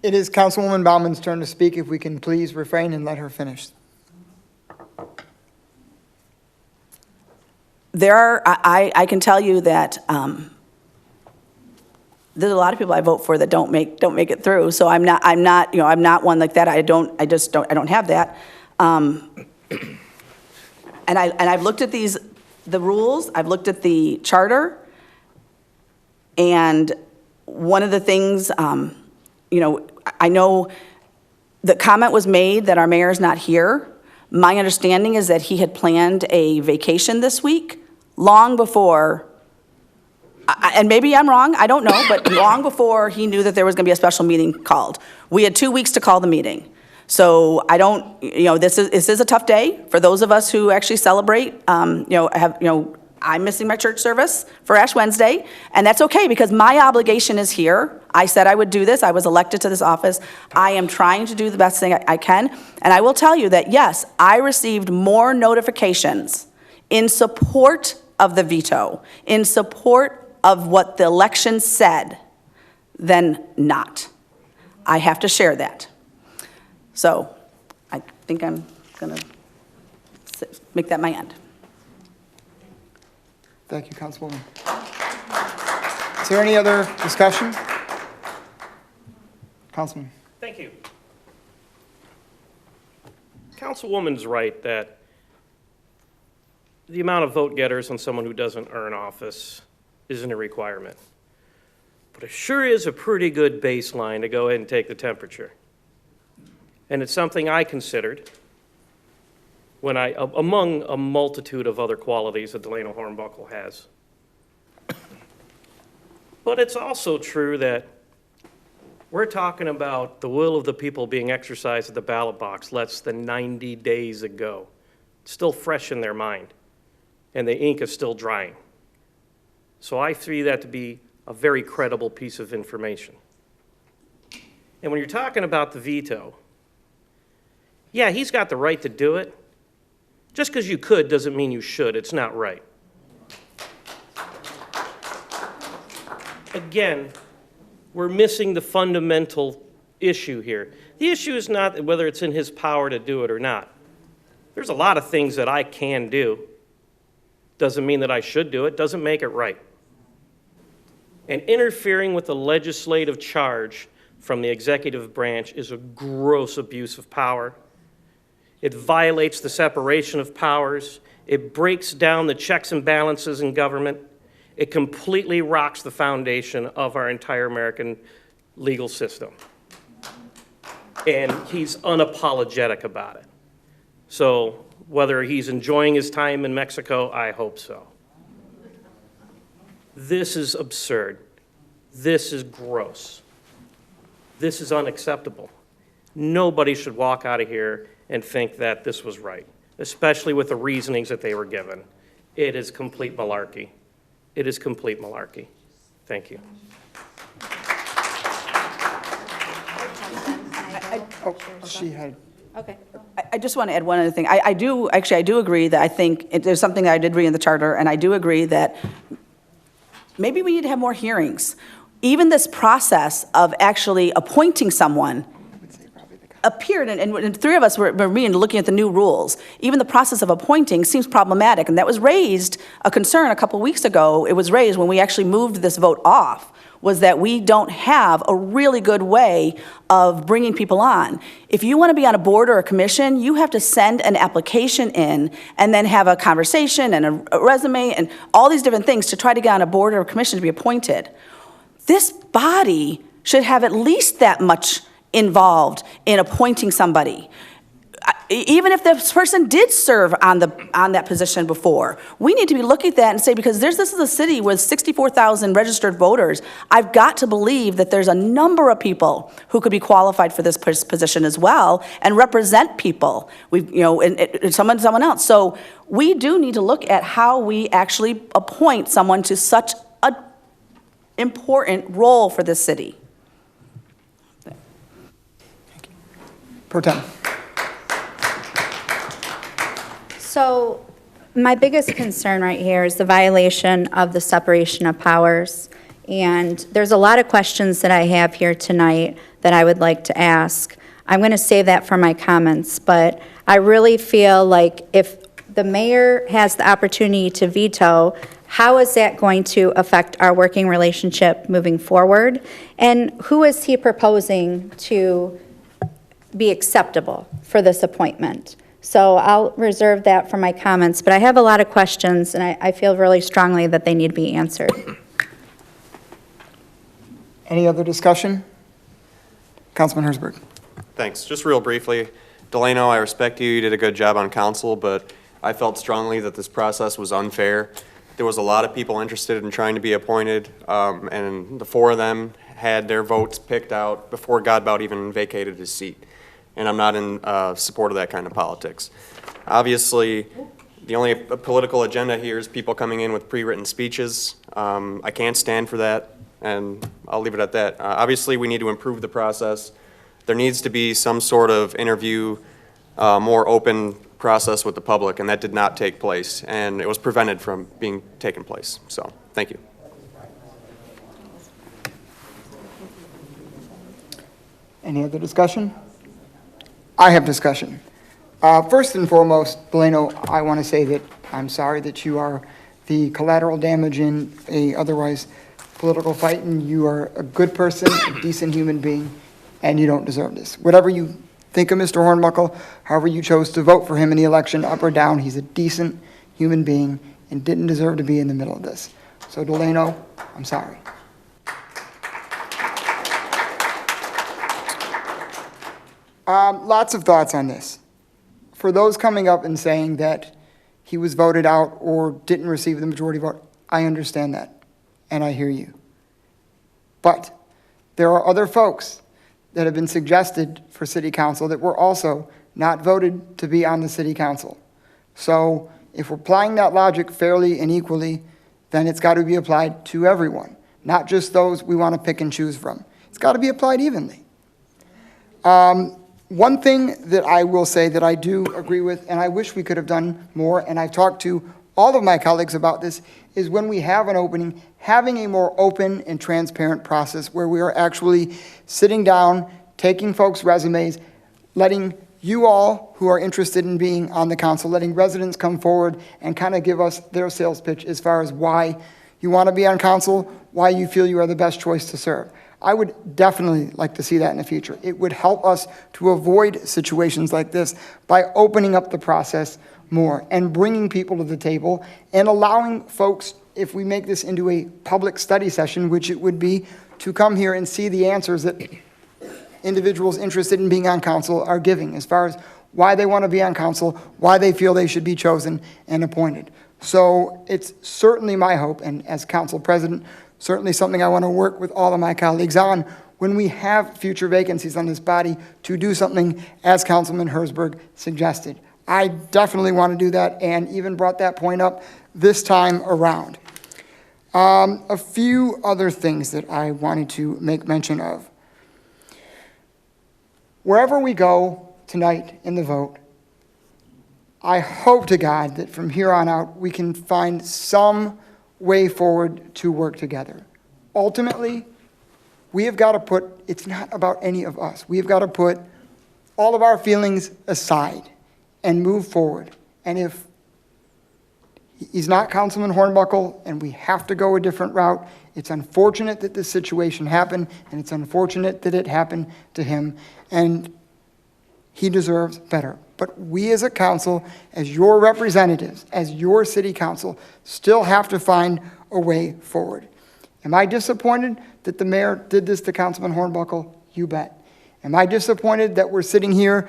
It is Councilwoman Bauman's turn to speak. If we can please refrain and let her finish. I can tell you that there's a lot of people I vote for that don't make it through. So I'm not one like that. I don't have that. And I've looked at the rules. I've looked at the charter. And one of the things, I know the comment was made that our mayor's not here. My understanding is that he had planned a vacation this week, long before, and maybe I'm wrong, I don't know, but long before he knew that there was going to be a special meeting called. We had 2 weeks to call the meeting. So this is a tough day for those of us who actually celebrate, I'm missing my church service for Ash Wednesday, and that's okay because my obligation is here. I said I would do this. I was elected to this office. I am trying to do the best thing I can, and I will tell you that, yes, I received more notifications in support of the veto, in support of what the election said, than not. I have to share that. So I think I'm going to make that my end. Thank you, Councilwoman. Is there any other discussion? Councilman. Thank you. Councilwoman's right that the amount of vote getters on someone who doesn't earn office isn't a requirement. But it sure is a pretty good baseline to go ahead and take the temperature. And it's something I considered when among a multitude of other qualities that Delano Hornbuckle has. But it's also true that We're talking about the will of the people being exercised at the ballot box less than 90 days ago. It's still fresh in their mind, and the ink is still drying. So I see that to be a very credible piece of information. And when you're talking about the veto, yeah, he's got the right to do it. Just because you could doesn't mean you should. It's not right. Again, we're missing the fundamental issue here. The issue is not whether it's in his power to do it or not. There's a lot of things that I can do. Doesn't mean that I should do it. Doesn't make it right. And interfering with the legislative charge from the executive branch is a gross abuse of power. It violates the separation of powers. It breaks down the checks and balances in government. It completely rocks the foundation of our entire American legal system. And he's unapologetic about it. So whether he's enjoying his time in Mexico, I hope so. This is absurd. This is gross. This is unacceptable. Nobody should walk out of here and think that this was right, especially with the reasonings that they were given. It is complete malarkey. It is complete malarkey. Thank you. She had. Okay. I just want to add one other thing. I do agree that I think there's something that I did read in the charter, and I do agree that maybe we need to have more hearings. Even this process of actually appointing someone appeared, and the three of us were reading, looking at the new rules. Even the process of appointing seems problematic, and that was raised, a concern a couple weeks ago. It was raised when we actually moved this vote off, was that we don't have a really good way of bringing people on. If you want to be on a board or a commission, you have to send an application in and then have a conversation and a resume and all these different things to try to get on a board or a commission to be appointed. This body should have at least that much involved in appointing somebody. Even if this person did serve on that position before, we need to be looking at that and say, because this is a city with 64,000 registered voters, I've got to believe that there's a number of people who could be qualified for this position as well and represent people, and someone else. So we do need to look at how we actually appoint someone to such an important role for this city. Pro Tem. So my biggest concern right here is the violation of the separation of powers. And there's a lot of questions that I have here tonight that I would like to ask. I'm going to save that for my comments, but I really feel like if the mayor has the opportunity to veto, how is that going to affect our working relationship moving forward? And who is he proposing to be acceptable for this appointment? So I'll reserve that for my comments, but I have a lot of questions, and I feel really strongly that they need to be answered. Any other discussion? Councilman Hersberg. Thanks. Just real briefly, Delano, I respect you. You did a good job on council, but I felt strongly that this process was unfair. There was a lot of people interested in trying to be appointed, and the four of them had their votes picked out before Godbout even vacated his seat. And I'm not in support of that kind of politics. Obviously, the only political agenda here is people coming in with pre-written speeches. I can't stand for that, and I'll leave it at that. Obviously, we need to improve the process. There needs to be some sort of interview, more open process with the public, and that did not take place, and it was prevented from being taken place. So, thank you. Any other discussion? I have discussion. First and foremost, Delano, I want to say that I'm sorry that you are the collateral damage in a otherwise political fight, and you are a good person, a decent human being, and you don't deserve this. Whatever you think of Mr. Hornbuckle, however you chose to vote for him in the election, up or down, he's a decent human being and didn't deserve to be in the middle of this. So Delano, I'm sorry. Lots of thoughts on this. For those coming up and saying that he was voted out or didn't receive the majority vote, I understand that, and I hear you. But There are other folks that have been suggested for city council that were also not voted to be on the city council. So if we're applying that logic fairly and equally, then it's got to be applied to everyone, not just those we want to pick and choose from. It's got to be applied evenly. One thing that I will say that I do agree with, and I wish we could have done more, and I've talked to all of my colleagues about this, is when we have an opening, having a more open and transparent process where we are actually sitting down, taking folks' resumes, letting you all who are interested in being on the council, letting residents come forward and kind of give us their sales pitch as far as why you want to be on council, why you feel you are the best choice to serve. I would definitely like to see that in the future. It would help us to avoid situations like this by opening up the process more and bringing people to the table and allowing folks, if we make this into a public study session, which it would be, to come here and see the answers that individuals interested in being on council are giving as far as why they want to be on council, why they feel they should be chosen and appointed. So it's certainly my hope, and as council president, certainly something I want to work with all of my colleagues on when we have future vacancies on this body to do something as Councilman Herzberg suggested. I definitely want to do that and even brought that point up this time around. A few other things that I wanted to make mention of. Wherever we go tonight in the vote, I hope to God that from here on out we can find some way forward to work together. Ultimately, we have got to put, it's not about any of us. We have got to put all of our feelings aside and move forward. And if he's not Councilman Hornbuckle and we have to go a different route, it's unfortunate that this situation happened, and it's unfortunate that it happened to him, and he deserves better. But we as a council, as your representatives, as your city council, still have to find a way forward. Am I disappointed that the mayor did this to Councilman Hornbuckle? You bet. Am I disappointed that we're sitting here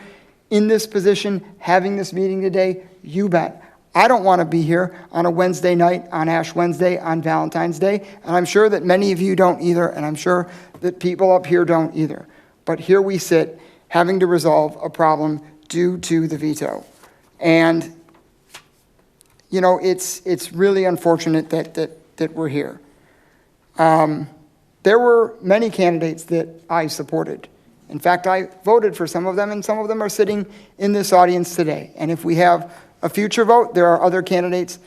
in this position, having this meeting today? You bet. I don't want to be here on a Wednesday night, on Ash Wednesday, on Valentine's Day, and I'm sure that many of you don't either, and I'm sure that people up here don't either. But here we sit, having to resolve a problem due to the veto. And, you know, it's really unfortunate that we're here. There were many candidates that I supported. In fact, I voted for some of them, and some of them are sitting in this audience today. And if we have a future vote, there are other candidates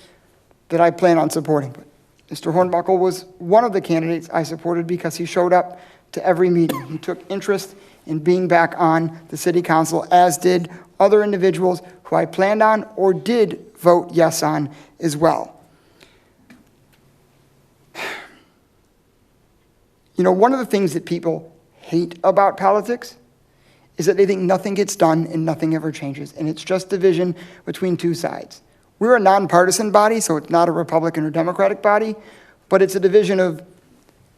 that I plan on supporting. But Mr. Hornbuckle was one of the candidates I supported because he showed up to every meeting. He took interest in being back on the city council, as did other individuals who I planned on or did vote yes on as well. You know, one of the things that people hate about politics is that they think nothing gets done and nothing ever changes, and it's just division between two sides. We're a nonpartisan body, so it's not a Republican or Democratic body, but it's a division of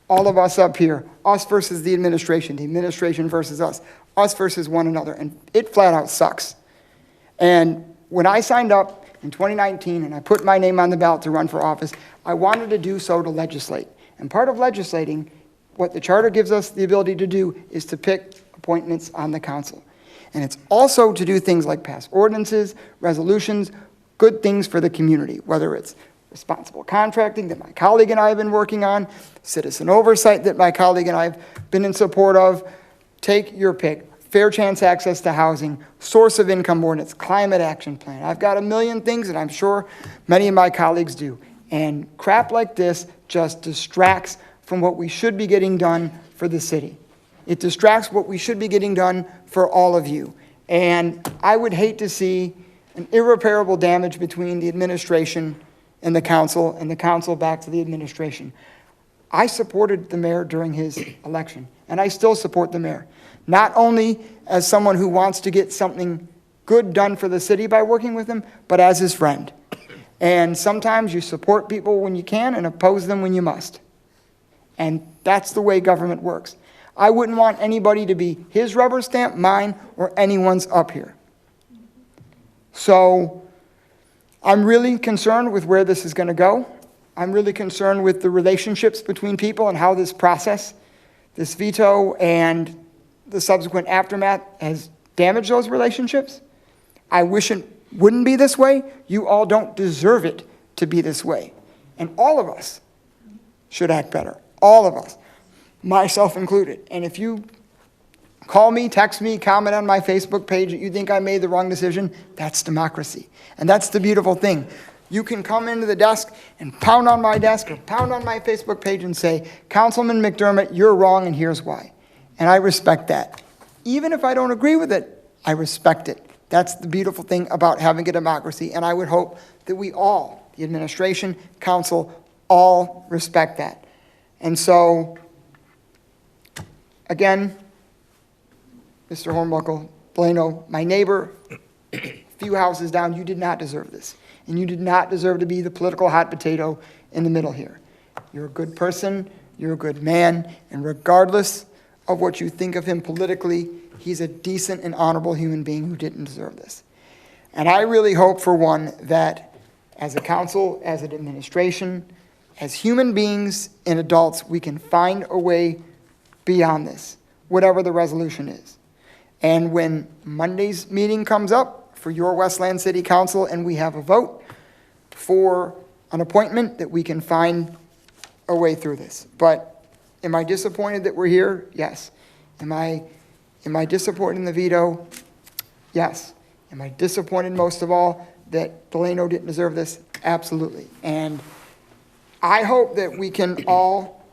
all of us up here, us versus the administration versus us versus one another, and it flat out sucks. And when I signed up in 2019 and I put my name on the ballot to run for office, I wanted to do so to legislate. And part of legislating, what the charter gives us the ability to do, is to pick appointments on the council. And it's also to do things like pass ordinances, resolutions, good things for the community, whether it's responsible contracting that my colleague and I have been working on, citizen oversight that my colleague and I have been in support of. Take your pick. Fair chance access to housing, source of income ordinance, climate action plan. I've got a million things, and I'm sure many of my colleagues do. And crap like this just distracts from what we should be getting done for the city. It distracts what we should be getting done for all of you. And I would hate to see an irreparable damage between the administration and the council back to the administration. I supported the mayor during his election, and I still support the mayor. Not only as someone who wants to get something good done for the city by working with him, but as his friend. And sometimes you support people when you can and oppose them when you must. And that's the way government works. I wouldn't want anybody to be his rubber stamp, mine, or anyone's up here. So I'm really concerned with where this is going to go. I'm really concerned with the relationships between people and how this process This veto and the subsequent aftermath has damaged those relationships. I wish it wouldn't be this way. You all don't deserve it to be this way. And all of us should act better. All of us, myself included. And if you call me, text me, comment on my Facebook page that you think I made the wrong decision, that's democracy. And that's the beautiful thing. You can come into the desk and pound on my desk or pound on my Facebook page and say, Councilman McDermott, you're wrong and here's why. And I respect that. Even if I don't agree with it, I respect it. That's the beautiful thing about having a democracy. And I would hope that we all, the administration, council, all respect that. And so, again, Mr. Hornbuckle, Delano, my neighbor, a few houses down, you did not deserve this. And you did not deserve to be the political hot potato in the middle here. You're a good person, you're a good man, and regardless of what you think of him politically, he's a decent and honorable human being who didn't deserve this. And I really hope, for one, that as a council, as an administration, as human beings and adults, we can find a way beyond this, whatever the resolution is. And when Monday's meeting comes up for your Westland City Council and we have a vote for an appointment, that we can find a way through this. But am I disappointed that we're here? Yes. Am I disappointed in the veto? Yes. Am I disappointed most of all that Delano didn't deserve this? Absolutely. And I hope that we can all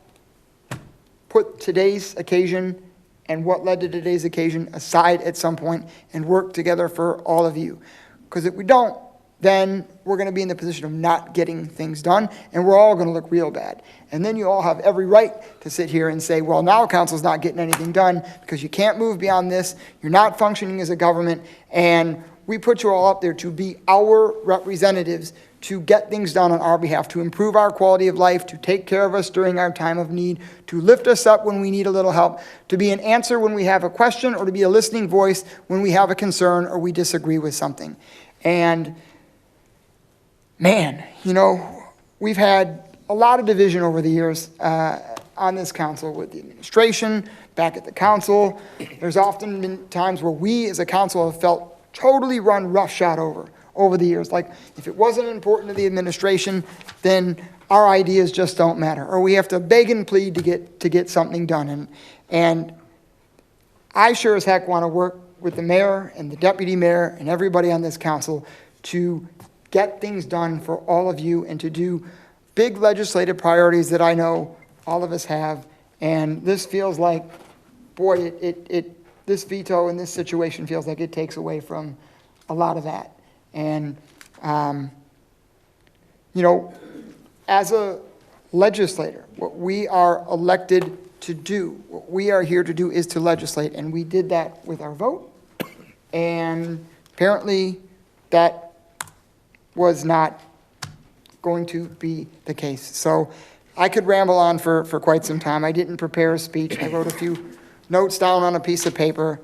put today's occasion and what led to today's occasion aside at some point and work together for all of you. Because if we don't, then we're going to be in the position of not getting things done, and we're all going to look real bad. And then you all have every right to sit here and say, well, now council's not getting anything done because you can't move beyond this, you're not functioning as a government, and we put you all up there to be our representatives to get things done on our behalf, to improve our quality of life, to take care of us during our time of need, to lift us up when we need a little help, to be an answer when we have a question, or to be a listening voice when we have a concern or we disagree with something. And man, you know, we've had a lot of division over the years on this council with the administration, back at the council. There's often been times where we as a council have felt totally run roughshod over the years. Like, if it wasn't important to the administration, then our ideas just don't matter. Or we have to beg and plead to get something done. And I sure as heck want to work with the mayor and the deputy mayor and everybody on this council to get things done for all of you and to do big legislative priorities that I know all of us have. And this feels like, boy, this veto in this situation feels like it takes away from a lot of that. And, you know, as a legislator, what we are elected to do, what we are here to do is to legislate, and we did that with our vote. And apparently that was not going to be the case. So I could ramble on for quite some time. I didn't prepare a speech. I wrote a few notes down on a piece of paper.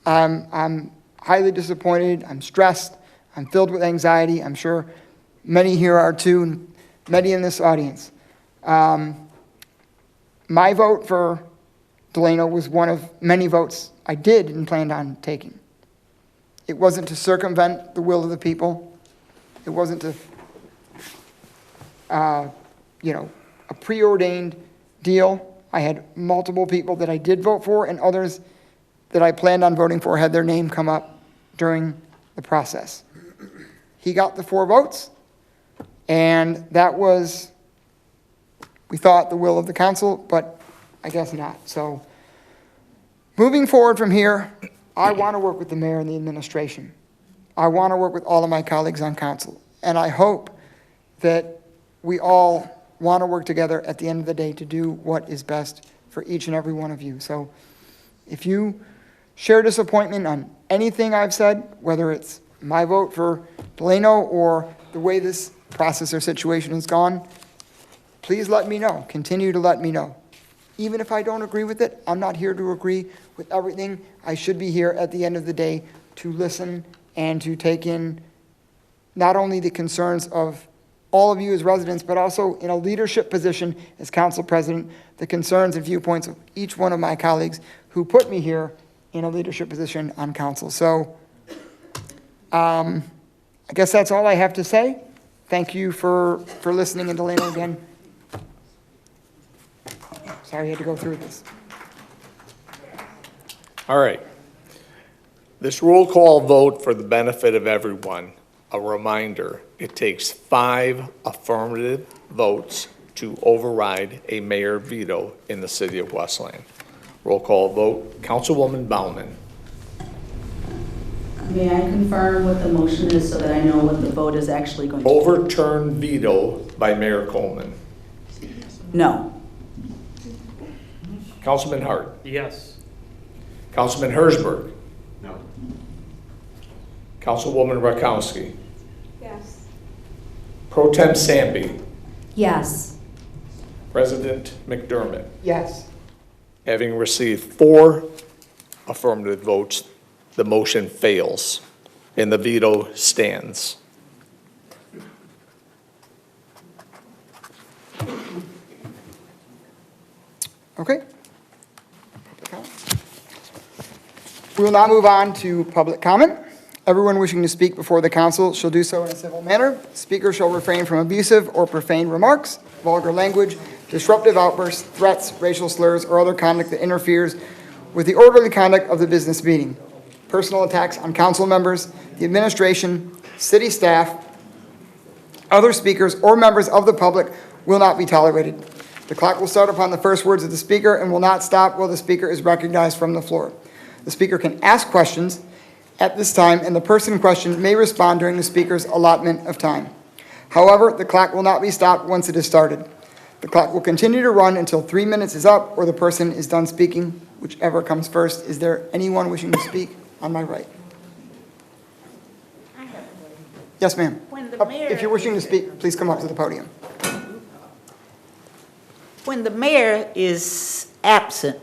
I'm highly disappointed. I'm stressed. I'm filled with anxiety. I'm sure many here are too, and many in this audience. My vote for Delano was one of many votes I did and planned on taking. It wasn't to circumvent the will of the people. It wasn't to, you know, a preordained deal. I had multiple people that I did vote for, and others that I planned on voting for had their name come up during the process. He got the 4 votes, and that was, we thought, the will of the council, but I guess not. So moving forward from here, I want to work with the mayor and the administration. I want to work with all of my colleagues on council, and I hope that we all want to work together at the end of the day to do what is best for each and every one of you. So if you share disappointment on anything I've said, whether it's my vote for Delano or the way this process or situation has gone, please let me know. Continue to let me know. Even if I don't agree with it, I'm not here to agree with everything. I should be here at the end of the day to listen and to take in not only the concerns of all of you as residents, but also in a leadership position as council president, the concerns and viewpoints of each one of my colleagues who put me here in a leadership position on council. So I guess that's all I have to say. Thank you for listening, and Delano again. Sorry you had to go through this. All right. This roll call vote for the benefit of everyone, a reminder, it takes 5 affirmative votes to override a mayor veto in the city of Westland. Roll call vote, Councilwoman Baumann. May I confirm what the motion is so that I know what the vote is actually going to be? Overturn veto by Mayor Coleman. No. Councilman Hart. Yes. Councilman Hersberg. No. Councilwoman Rakowski. Yes. Pro Tem Samby. Yes. President McDermott. Yes. Having received 4 affirmative votes, the motion fails and the veto stands. Okay. We will now move on to public comment. Everyone wishing to speak before the council shall do so in a civil manner. Speakers shall refrain from abusive or profane remarks, vulgar language, disruptive outbursts, threats, racial slurs, or other conduct that interferes with the orderly conduct of the business meeting. Personal attacks on council members, the administration, city staff, other speakers, or members of the public will not be tolerated. The clock will start upon the first words of the speaker and will not stop while the speaker is recognized from the floor. The speaker can ask questions at this time, and the person in question may respond during the speaker's allotment of time. However, the clock will not be stopped once it is started. The clock will continue to run until 3 minutes is up or the person is done speaking, whichever comes first. Is there anyone wishing to speak on my right? Yes, ma'am. If you're wishing to speak, please come up to the podium. When the mayor is absent,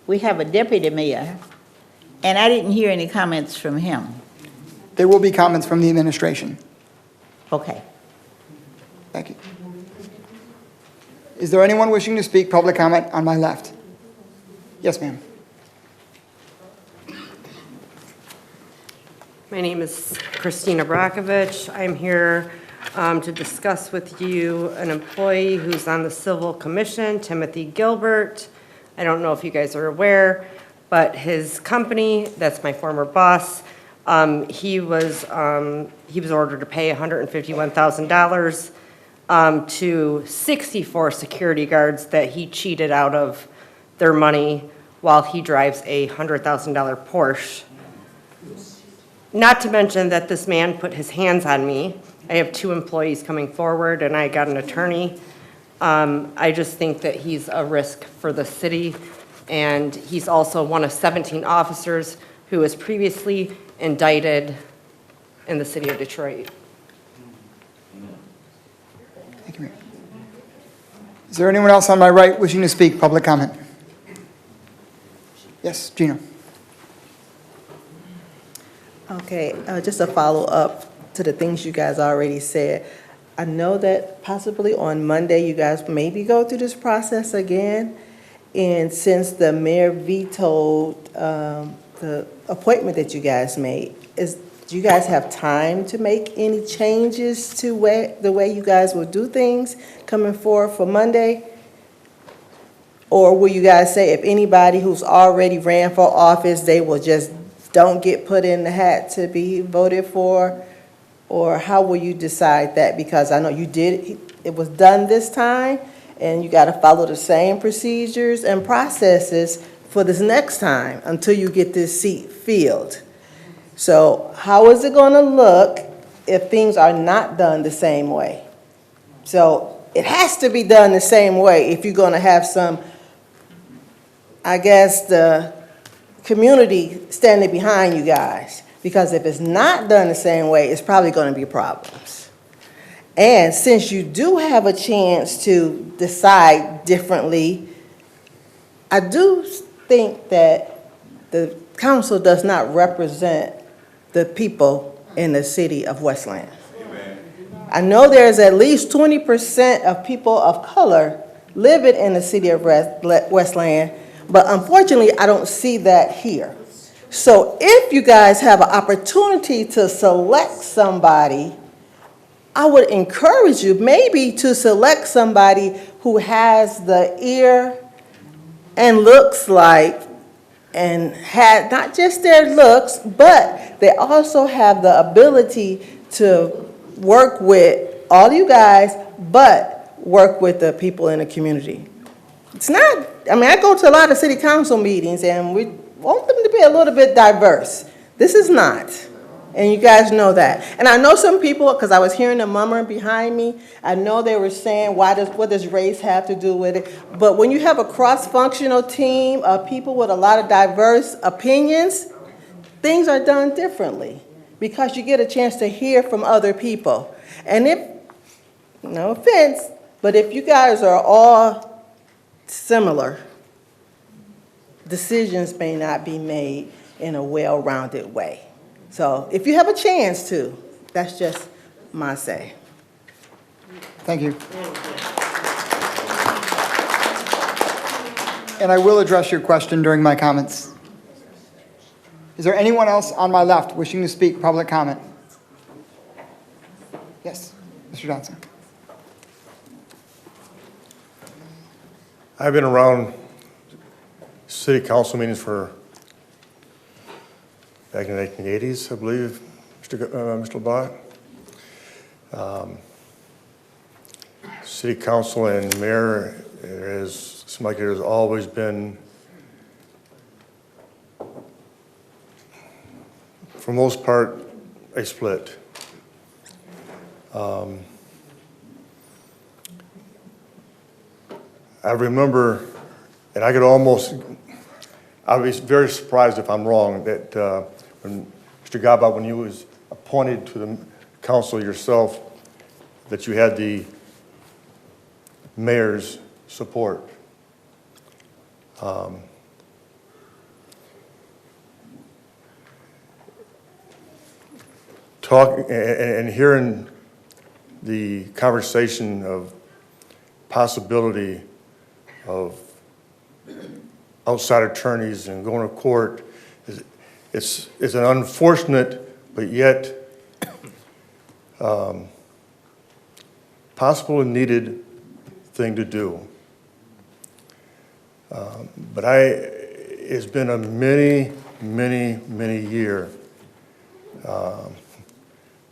we have a deputy mayor, and I didn't hear any comments from him. There will be comments from the administration. Okay. Thank you. Is there anyone wishing to speak public comment on my left? Yes, ma'am. My name is Christina Brakovich. I'm here to discuss with you an employee who's on the Civil Commission, Timothy Gilbert. I don't know if you guys are aware, but his company, that's my former boss, he was ordered to pay $151,000 to 64 security guards that he cheated out of their money while he drives a $100,000 Porsche. Not to mention that this man put his hands on me. I have 2 employees coming forward, and I got an attorney. I just think that he's a risk for the city, and he's also one of 17 officers who was previously indicted in the city of Detroit. Thank you, Mayor. Is there anyone else on my right wishing to speak public comment? Yes, Gina. Okay, just a follow-up to the things you guys already said. I know that possibly on Monday, you guys maybe go through this process again. And since the mayor vetoed the appointment that you guys made, do you guys have time to make any changes to the way you guys will do things coming forward for Monday? Or will you guys say if anybody who's already ran for office, they will just don't get put in the hat to be voted for? Or how will you decide that? Because I know it was done this time, and you got to follow the same procedures and processes for this next time until you get this seat filled. So how is it going to look if things are not done the same way? So it has to be done the same way if you're going to have some, I guess, the community standing behind you guys. Because if it's not done the same way, it's probably going to be problems. And since you do have a chance to decide differently, I do think that the council does not represent the people in the city of Westland. I know there's at least 20% of people of color living in the city of Westland, but unfortunately, I don't see that here. So if you guys have an opportunity to select somebody, I would encourage you maybe to select somebody who has the ear and looks like, and had not just their looks, but they also have the ability to work with all you guys, but work with the people in the community. It's not, I mean, I go to a lot of city council meetings and we want them to be a little bit diverse. This is not, and you guys know that. And I know some people, because I was hearing them murmuring behind me, I know they were saying, what does race have to do with it? But when you have a cross-functional team of people with a lot of diverse opinions, things are done differently because you get a chance to hear from other people. And if, no offense, but if you guys are all similar, decisions may not be made in a well-rounded way. So if you have a chance to, that's just my say. Thank you. And I will address your question during my comments. Is there anyone else on my left wishing to speak public comment? Yes, Mr. Johnson. I've been around city council meetings back in the 1980s, I believe, Mr. LeBlanc. City council and mayor, seems like there's always been, for the most part, a split. I remember, and I'd be very surprised if I'm wrong, that when Mr. Gaba, when you was appointed to the council yourself, that you had the mayor's support. And hearing the conversation of possibility of outside attorneys and going to court, it's an unfortunate, but yet possible and needed thing to do. But it's been a many year.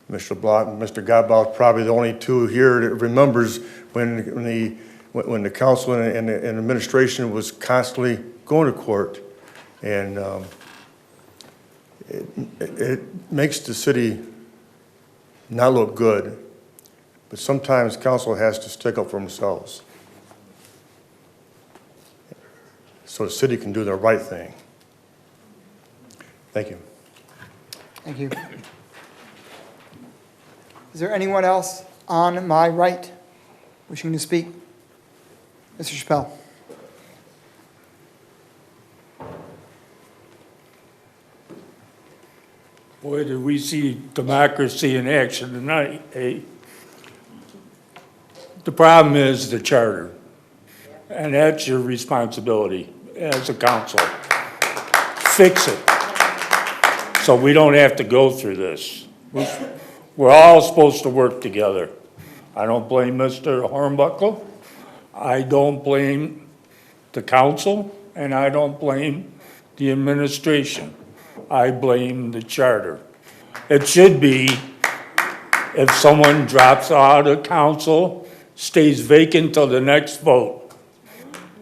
Mr. Block and Mr. Godbout, probably the only two here that remembers when the council and administration was constantly going to court. And it makes the city not look good, but sometimes council has to stick up for themselves so the city can do the right thing. Thank you. Thank you. Is there anyone else on my right wishing to speak? Mr. Chappelle. Boy, did we see democracy in action tonight, eh? The problem is the charter, and that's your responsibility as a council. Fix it, so we don't have to go through this. We're all supposed to work together. I don't blame Mr. Hornbuckle. I don't blame the council, and I don't blame the administration. I blame the charter. It should be, if someone drops out of council, stays vacant till the next vote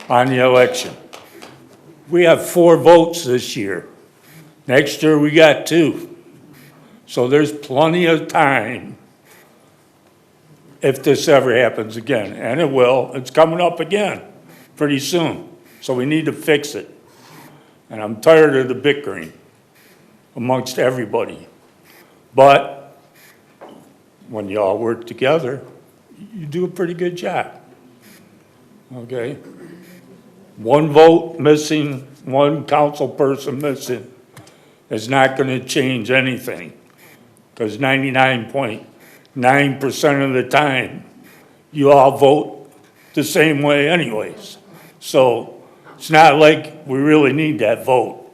on the election. We have 4 votes this year. Next year, we got 2. So there's plenty of time if this ever happens again, and it will. It's coming up again pretty soon, so we need to fix it. And I'm tired of the bickering amongst everybody. But when you all work together, you do a pretty good job, okay? 1 vote missing, 1 council person missing is not gonna change anything, because 99.9% 9% of the time, you all vote the same way anyways. So it's not like we really need that vote,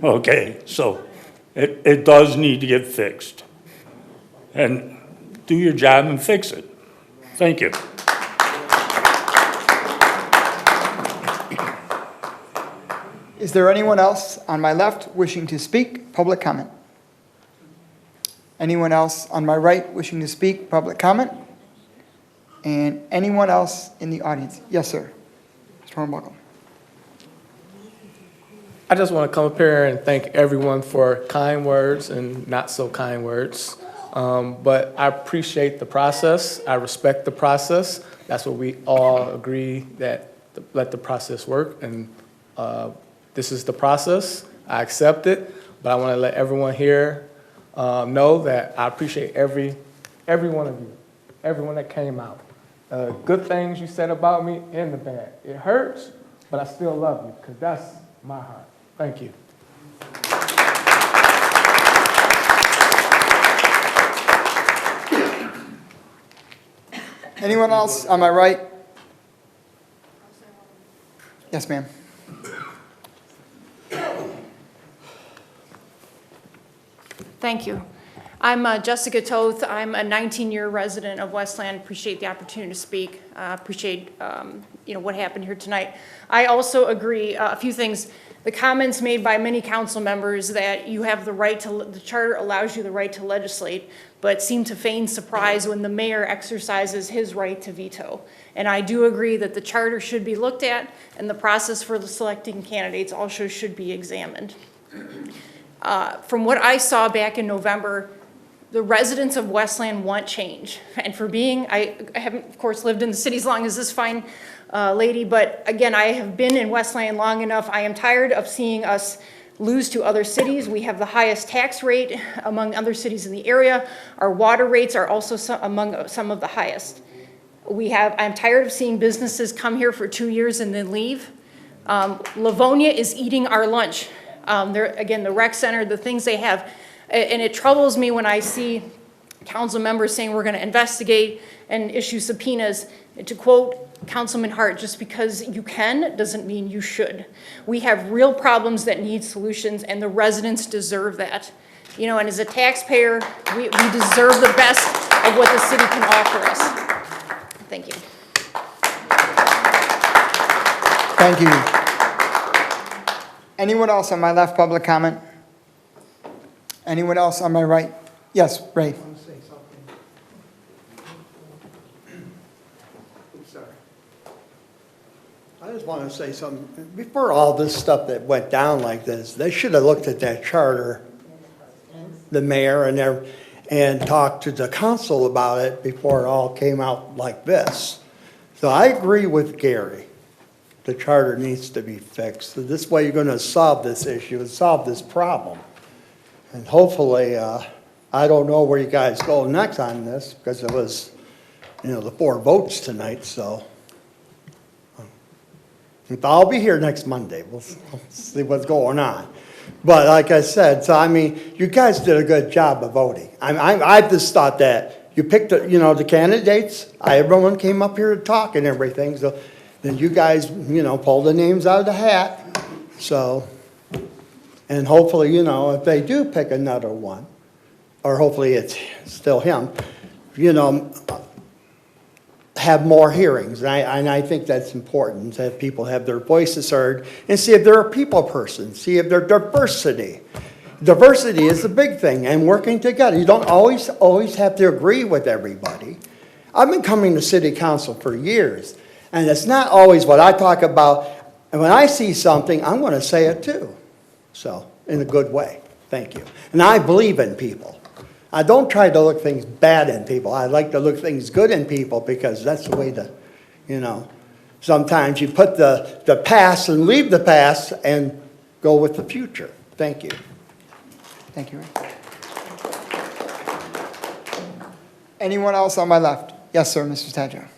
okay? So it does need to get fixed. And do your job and fix it. Thank you. Is there anyone else on my left wishing to speak? Public comment. Anyone else on my right wishing to speak? Public comment. And anyone else in the audience? Yes, sir. Mr. Hornbuckle. I just want to come up here and thank everyone for kind words and not so kind words. But I appreciate the process. I respect the process. That's what we all agree, that let the process work. And this is the process. I accept it. But I want to let everyone here know that I appreciate every one of you, everyone that came out. Good things you said about me and the bad. It hurts, but I still love you because that's my heart. Thank you. Anyone else on my right? Yes, ma'am. Thank you. I'm Jessica Toth. I'm a 19-year resident of Westland. Appreciate the opportunity to speak. Appreciate what happened here tonight. I also agree a few things. The comments made by many council members that you have the right to, the charter allows you the right to legislate, but seem to feign surprise when the mayor exercises his right to veto. And I do agree that the charter should be looked at, and the process for the selecting candidates also should be examined. From what I saw back in November, the residents of Westland want change. And for being, I haven't, of course, lived in the city as long as this fine lady, but again, I have been in Westland long enough. I am tired of seeing us lose to other cities. We have the highest tax rate among other cities in the area. Our water rates are also among some of the highest. I'm tired of seeing businesses come here for 2 years and then leave. Livonia is eating our lunch. Again, the rec center, the things they have, and it troubles me when I see council members saying we're going to investigate and issue subpoenas. To quote Councilman Hart, just because you can doesn't mean you should. We have real problems that need solutions, and the residents deserve that. And as a taxpayer, we deserve the best of what the city can offer us. Thank you. Thank you. Anyone else on my left, public comment? Anyone else on my right? Yes, Ray. I just want to say something. Before all this stuff that went down like this, they should have looked at that charter, the mayor and talked to the council about it before it all came out like this. So I agree with Gary. The charter needs to be fixed. So this way you're going to solve this issue and solve this problem. And hopefully, I don't know where you guys go next on this because it was, the 4 votes tonight, so. I'll be here next Monday. We'll see what's going on. But like I said, you guys did a good job of voting. I just thought that you picked, the candidates. Everyone came up here to talk and everything. So then you guys, pulled the names out of the hat. So, and hopefully, if they do pick another one, or hopefully it's still him, have more hearings. And I think that's important, to have people have their voices heard and see if they're a people person, see if they're diversity. Diversity is the big thing, and working together. You don't always have to agree with everybody. I've been coming to city council for years, and it's not always what I talk about. And when I see something, I'm going to say it too. So, in a good way. Thank you. And I believe in people. I don't try to look things bad in people. I like to look things good in people because that's the way to, sometimes you put the past and leave the past and go with the future. Thank you. Thank you, Ray. Anyone else on my left? Yes, sir, Mr. Tadjo.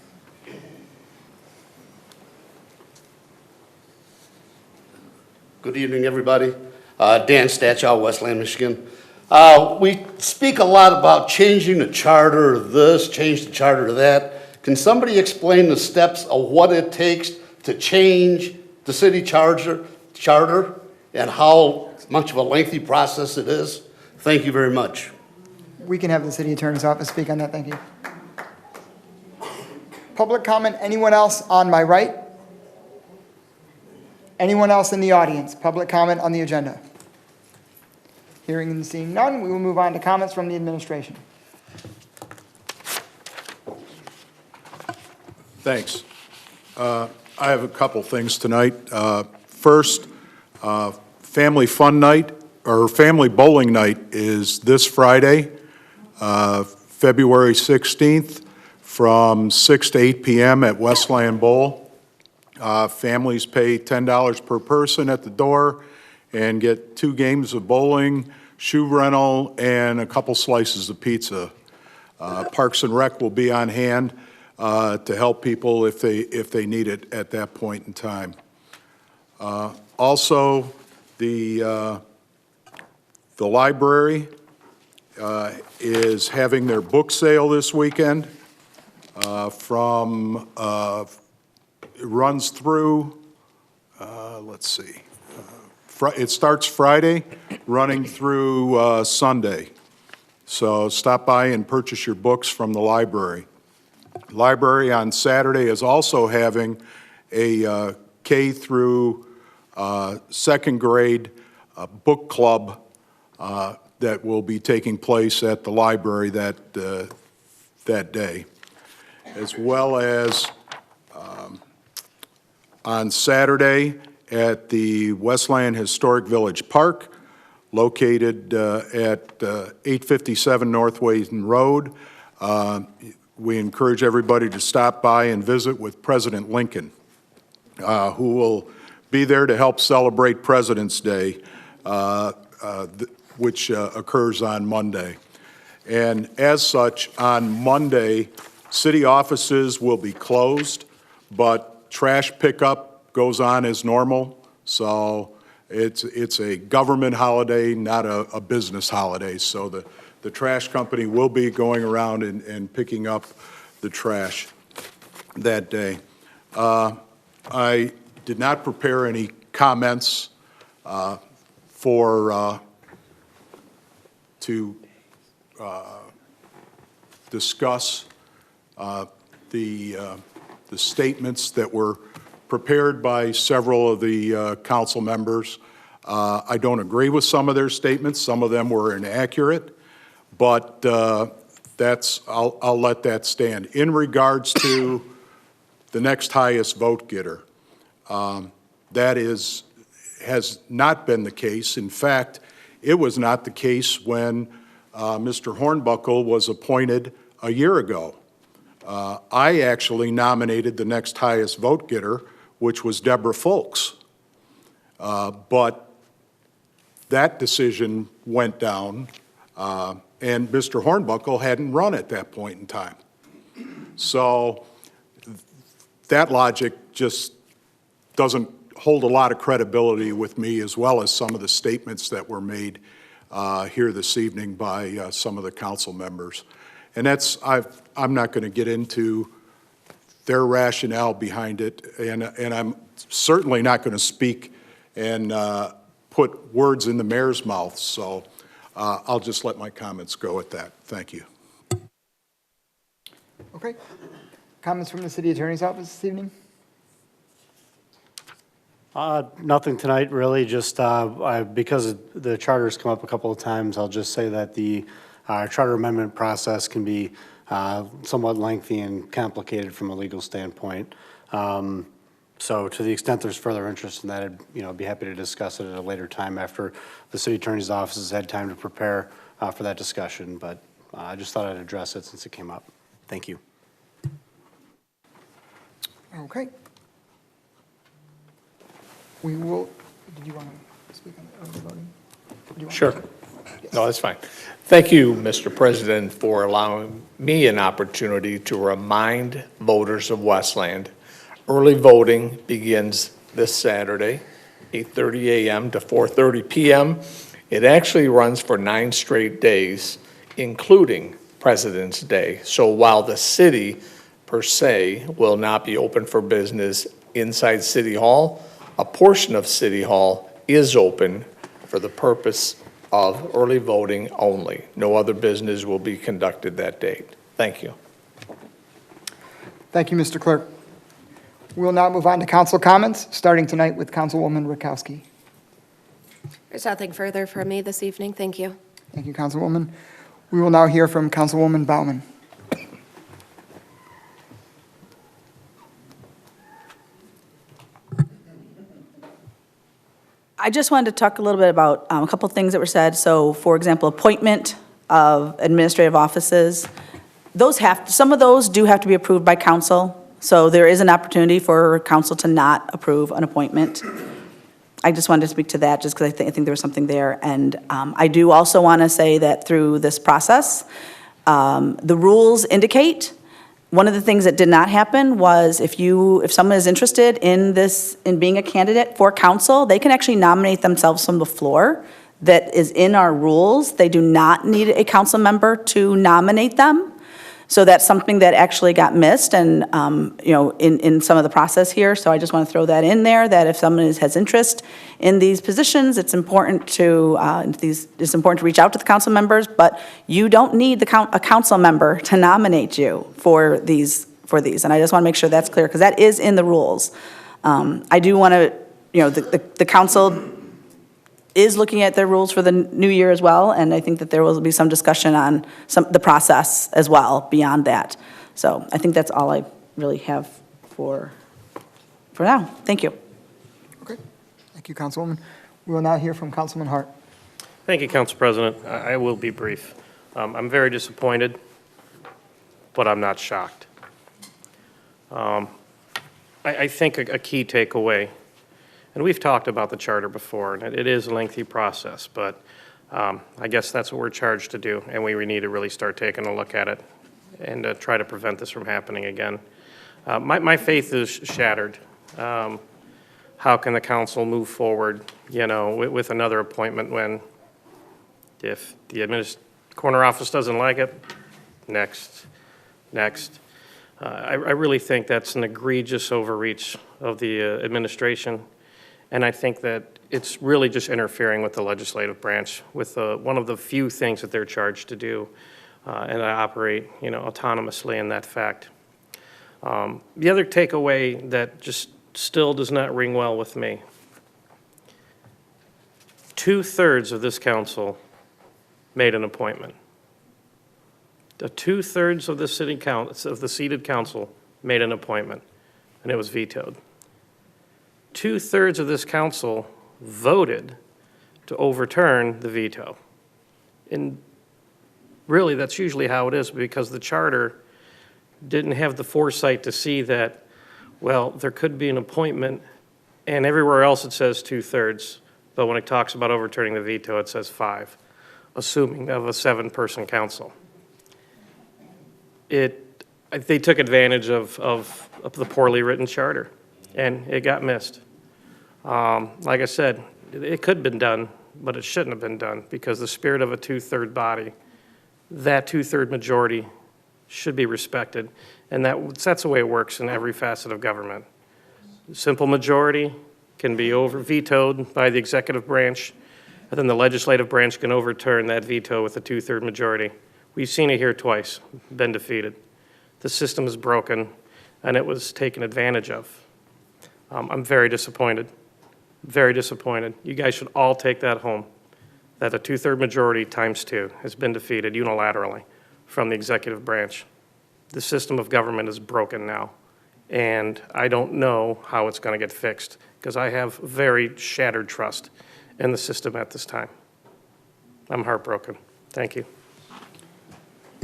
Good evening, everybody. Dan Stachow, Westland, Michigan. We speak a lot about changing the charter of this, change the charter to that. Can somebody explain the steps of what it takes to change the city charter and how much of a lengthy process it is? Thank you very much. We can have the city attorney's office speak on that, thank you. Public comment, anyone else on my right? Anyone else in the audience? Public comment on the agenda? Hearing and seeing none, we will move on to comments from the administration. Thanks. I have a couple things tonight. First, family fun night, or family bowling night is this Friday, February 16th, from 6 to 8 p.m. at Westland Bowl. Families pay $10 per person at the door and get 2 games of bowling, shoe rental, and a couple slices of pizza. Parks and Rec will be on hand to help people if they need it at that point in time. Also, the library is having their book sale this weekend. It runs through, let's see, it starts Friday, running through Sunday. So stop by and purchase your books from the library. Library on Saturday is also having a K through second grade book club that will be taking place at the library that day, as well as on Saturday at the Westland Historic Village Park, located at 857 North Wayne Road. We encourage everybody to stop by and visit with President Lincoln, who will be there to help celebrate President's Day, which occurs on Monday. And as such, on Monday, city offices will be closed, but trash pickup goes on as normal. So it's a government holiday, not a business holiday. So the trash company will be going around and picking up the trash that day. I did not prepare any comments to discuss the statements that were prepared by several of the council members. I don't agree with some of their statements. Some of them were inaccurate, but I'll let that stand. In regards to the next highest vote getter, that has not been the case. In fact, it was not the case when Mr. Hornbuckle was appointed a year ago. I actually nominated the next highest vote getter, which was Deborah Folks. But that decision went down, and Mr. Hornbuckle hadn't run at that point in time. So that logic just doesn't hold a lot of credibility with me, as well as some of the statements that were made here this evening by some of the council members. And I'm not going to get into their rationale behind it, and I'm certainly not going to speak and put words in the mayor's mouth, so I'll just let my comments go at that. Thank you. Okay. Comments from the city attorney's office this evening? Nothing tonight, really. Just because the charter's come up a couple of times, I'll just say that the charter amendment process can be somewhat lengthy and complicated from a legal standpoint. So to the extent there's further interest in that, I'd be happy to discuss it at a later time after the city attorney's office has had time to prepare for that discussion. But I just thought I'd address it since it came up. Thank you. Okay. We will, did you want to speak on the early voting? Sure. No, that's fine. Thank you, Mr. President, for allowing me an opportunity to remind voters of Westland. Early voting begins this Saturday, 8:30 a.m. to 4:30 p.m. It actually runs for 9 straight days, including President's Day. So while the city, per se, will not be open for business inside City Hall, a portion of City Hall is open for the purpose of early voting only. No other business will be conducted that date. Thank you. Thank you, Mr. Clerk. We'll now move on to council comments, starting tonight with Councilwoman Rakowski. There's nothing further from me this evening. Thank you. Thank you, Councilwoman. We will now hear from Councilwoman Baumann. I just wanted to talk a little bit about a couple of things that were said. So, for example, appointment of administrative offices. Some of those do have to be approved by council. So there is an opportunity for council to not approve an appointment. I just wanted to speak to that just because I think there was something there. And I do also want to say that through this process, the rules indicate one of the things that did not happen was if someone is interested in being a candidate for council, they can actually nominate themselves from the floor. That is in our rules. They do not need a council member to nominate them. So that's something that actually got missed and, in some of the process here. So I just want to throw that in there, that if someone has interest in these positions, it's important to reach out to the council members, but you don't need a council member to nominate you for these. And I just want to make sure that's clear, because that is in the rules. I do want to, the council is looking at their rules for the new year as well, and I think that there will be some discussion on the process as well beyond that. So I think that's all I really have for now. Thank you. Okay. Thank you, Councilwoman. We will now hear from Councilman Hart. Thank you, Council President. I will be brief. I'm very disappointed, but I'm not shocked. I think a key takeaway, and we've talked about the charter before, and it is a lengthy process, but I guess that's what we're charged to do, and we need to really start taking a look at it and try to prevent this from happening again. My faith is shattered. How can the council move forward, with another appointment when, if the corner office doesn't like it, next. I really think that's an egregious overreach of the administration. And I think that it's really just interfering with the legislative branch, with one of the few things that they're charged to do, and operate, autonomously in that fact. The other takeaway that just still does not ring well with me: 2/3 of this council made an appointment. The 2/3 of the of the seated council made an appointment, and it was vetoed. 2/3 of this council voted to overturn the veto. And really, that's usually how it is, because the charter didn't have the foresight to see that, well, there could be an appointment, and everywhere else it says 2/3, but when it talks about overturning the veto, it says 5, assuming of a 7-person council. They took advantage of the poorly written charter, and it got missed. Like I said, it could have been done, but it shouldn't have been done, because the spirit of a 2/3 body, that 2/3 majority should be respected, and that's the way it works in every facet of government. Simple majority can be vetoed by the executive branch, and then the legislative branch can overturn that veto with a 2/3 majority. We've seen it here twice, been defeated. The system is broken, and it was taken advantage of. I'm very disappointed, very disappointed. You guys should all take that home, that a 2/3 majority times 2 has been defeated unilaterally from the executive branch. The system of government is broken now, and I don't know how it's going to get fixed, because I have very shattered trust in the system at this time. I'm heartbroken. Thank you.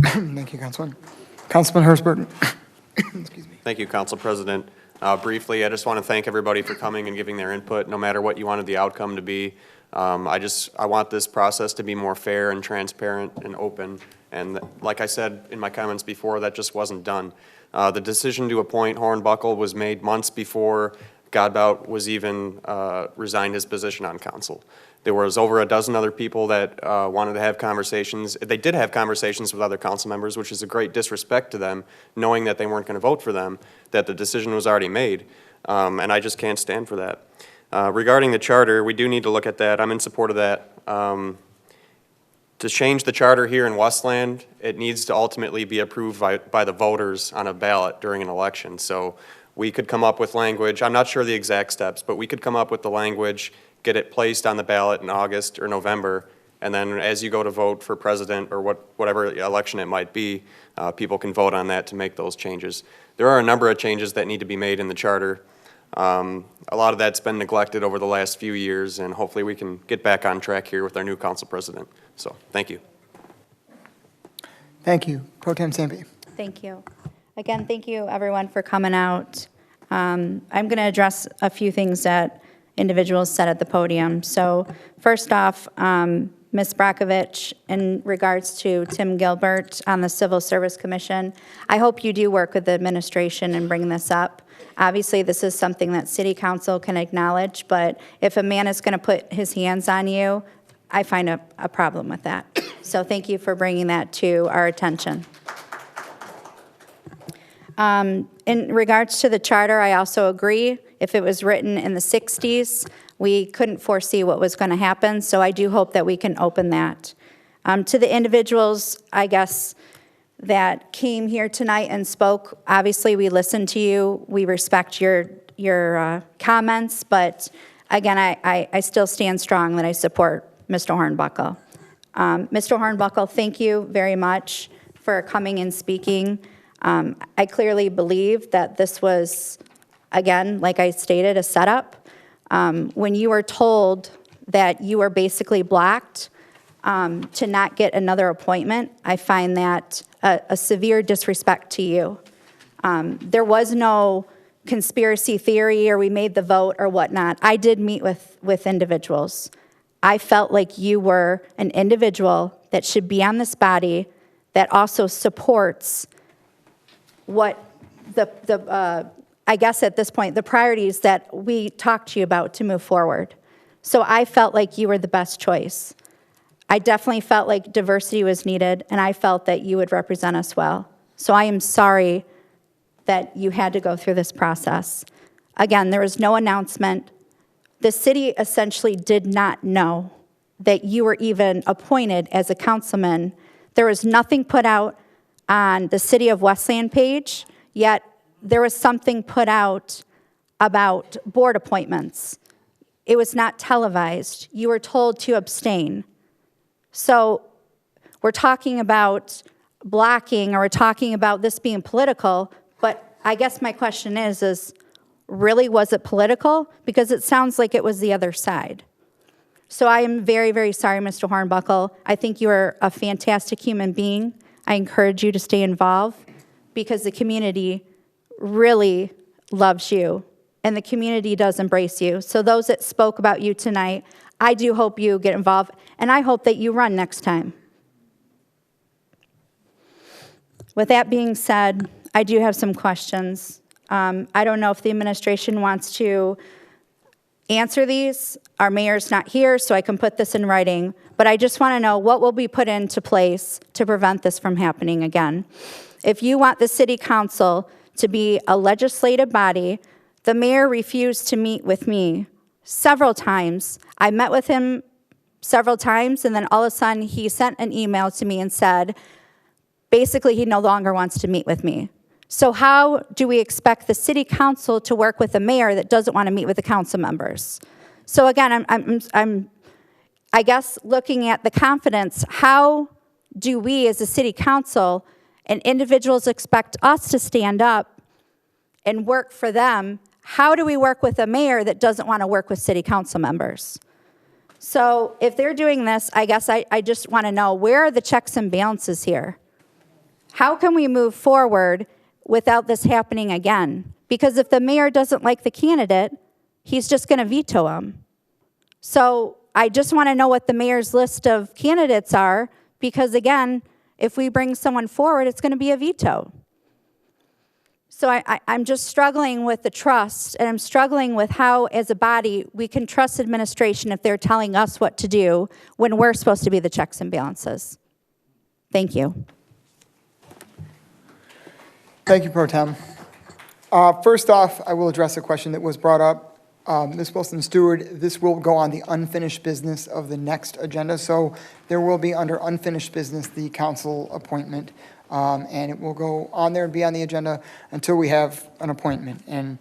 Thank you, Councilman. Councilman Hertzberg. Excuse me. Thank you, Council President. Briefly, I just want to thank everybody for coming and giving their input, no matter what you wanted the outcome to be. I want this process to be more fair and transparent and open. And like I said in my comments before, that just wasn't done. The decision to appoint Hornbuckle was made months before Godbout was even resigned his position on council. There was over a dozen other people that wanted to have conversations. They did have conversations with other council members, which is a great disrespect to them, knowing that they weren't going to vote for them, that the decision was already made. And I just can't stand for that. Regarding the charter, we do need to look at that. I'm in support of that. To change the charter here in Westland, it needs to ultimately be approved by the voters on a ballot during an election. So we could come up with language, I'm not sure the exact steps, but we could come up with the language, get it placed on the ballot in August or November, and then as you go to vote for president or whatever election it might be, people can vote on that to make those changes. There are a number of changes that need to be made in the charter. A lot of that's been neglected over the last few years, and hopefully we can get back on track here with our new council president. So, thank you. Thank you. Pro Tem Sampe. Thank you. Again, thank you, everyone, for coming out. I'm going to address a few things that individuals said at the podium. So first off, Ms. Brakovich, in regards to Tim Gilbert on the Civil Service Commission, I hope you do work with the administration and bring this up. Obviously, this is something that City Council can acknowledge, but if a man is going to put his hands on you, I find a problem with that. So thank you for bringing that to our attention. In regards to the charter, I also agree. If it was written in the 60s, we couldn't foresee what was going to happen, so I do hope that we can open that. To the individuals, I guess, that came here tonight and spoke, obviously we listened to you, we respect your comments, but again, I still stand strong that I support Mr. Hornbuckle. Mr. Hornbuckle, thank you very much for coming and speaking. I clearly believe that this was, again, like I stated, a setup. When you were told that you were basically blocked to not get another appointment, I find that a severe disrespect to you. There was no conspiracy theory or we made the vote or whatnot. I did meet with individuals. I felt like you were an individual that should be on this body that also supports what I guess at this point, the priorities that we talked to you about to move forward. So I felt like you were the best choice. I definitely felt like diversity was needed, and I felt that you would represent us well. So I am sorry that you had to go through this process. Again, there was no announcement. The city essentially did not know that you were even appointed as a councilman. There was nothing put out on the City of Westland page, yet there was something put out about board appointments. It was not televised. You were told to abstain. So we're talking about blocking, or we're talking about this being political, but I guess my question is really, was it political? Because it sounds like it was the other side. So I am very, very sorry, Mr. Hornbuckle. I think you are a fantastic human being. I encourage you to stay involved because the community really loves you and the community does embrace you. So those that spoke about you tonight, I do hope you get involved, and I hope that you run next time. With that being said, I do have some questions. I don't know if the administration wants to answer these. Our mayor's not here, so I can put this in writing, but I just want to know what will be put into place to prevent this from happening again. If you want the city council to be a legislative body, the mayor refused to meet with me several times. I met with him several times, and then all of a sudden he sent an email to me and said, basically he no longer wants to meet with me. So how do we expect the city council to work with a mayor that doesn't want to meet with the council members? So again, I'm I guess looking at the confidence, how do we as a city council and individuals expect us to stand up and work for them? How do we work with a mayor that doesn't want to work with city council members? So if they're doing this, I guess I just want to know, where are the checks and balances here? How can we move forward without this happening again? Because if the mayor doesn't like the candidate, he's just going to veto him. So I just want to know what the mayor's list of candidates are, because again, if we bring someone forward, it's going to be a veto. So I'm just struggling with the trust, and I'm struggling with how, as a body, we can trust administration if they're telling us what to do when we're supposed to be the checks and balances. Thank you. Thank you, Pro Tem. First off, I will address a question that was brought up. Ms. Wilson Stewart, this will go on the unfinished business of the next agenda, so there will be under unfinished business the council appointment, and it will go on there and be on the agenda until we have an appointment. And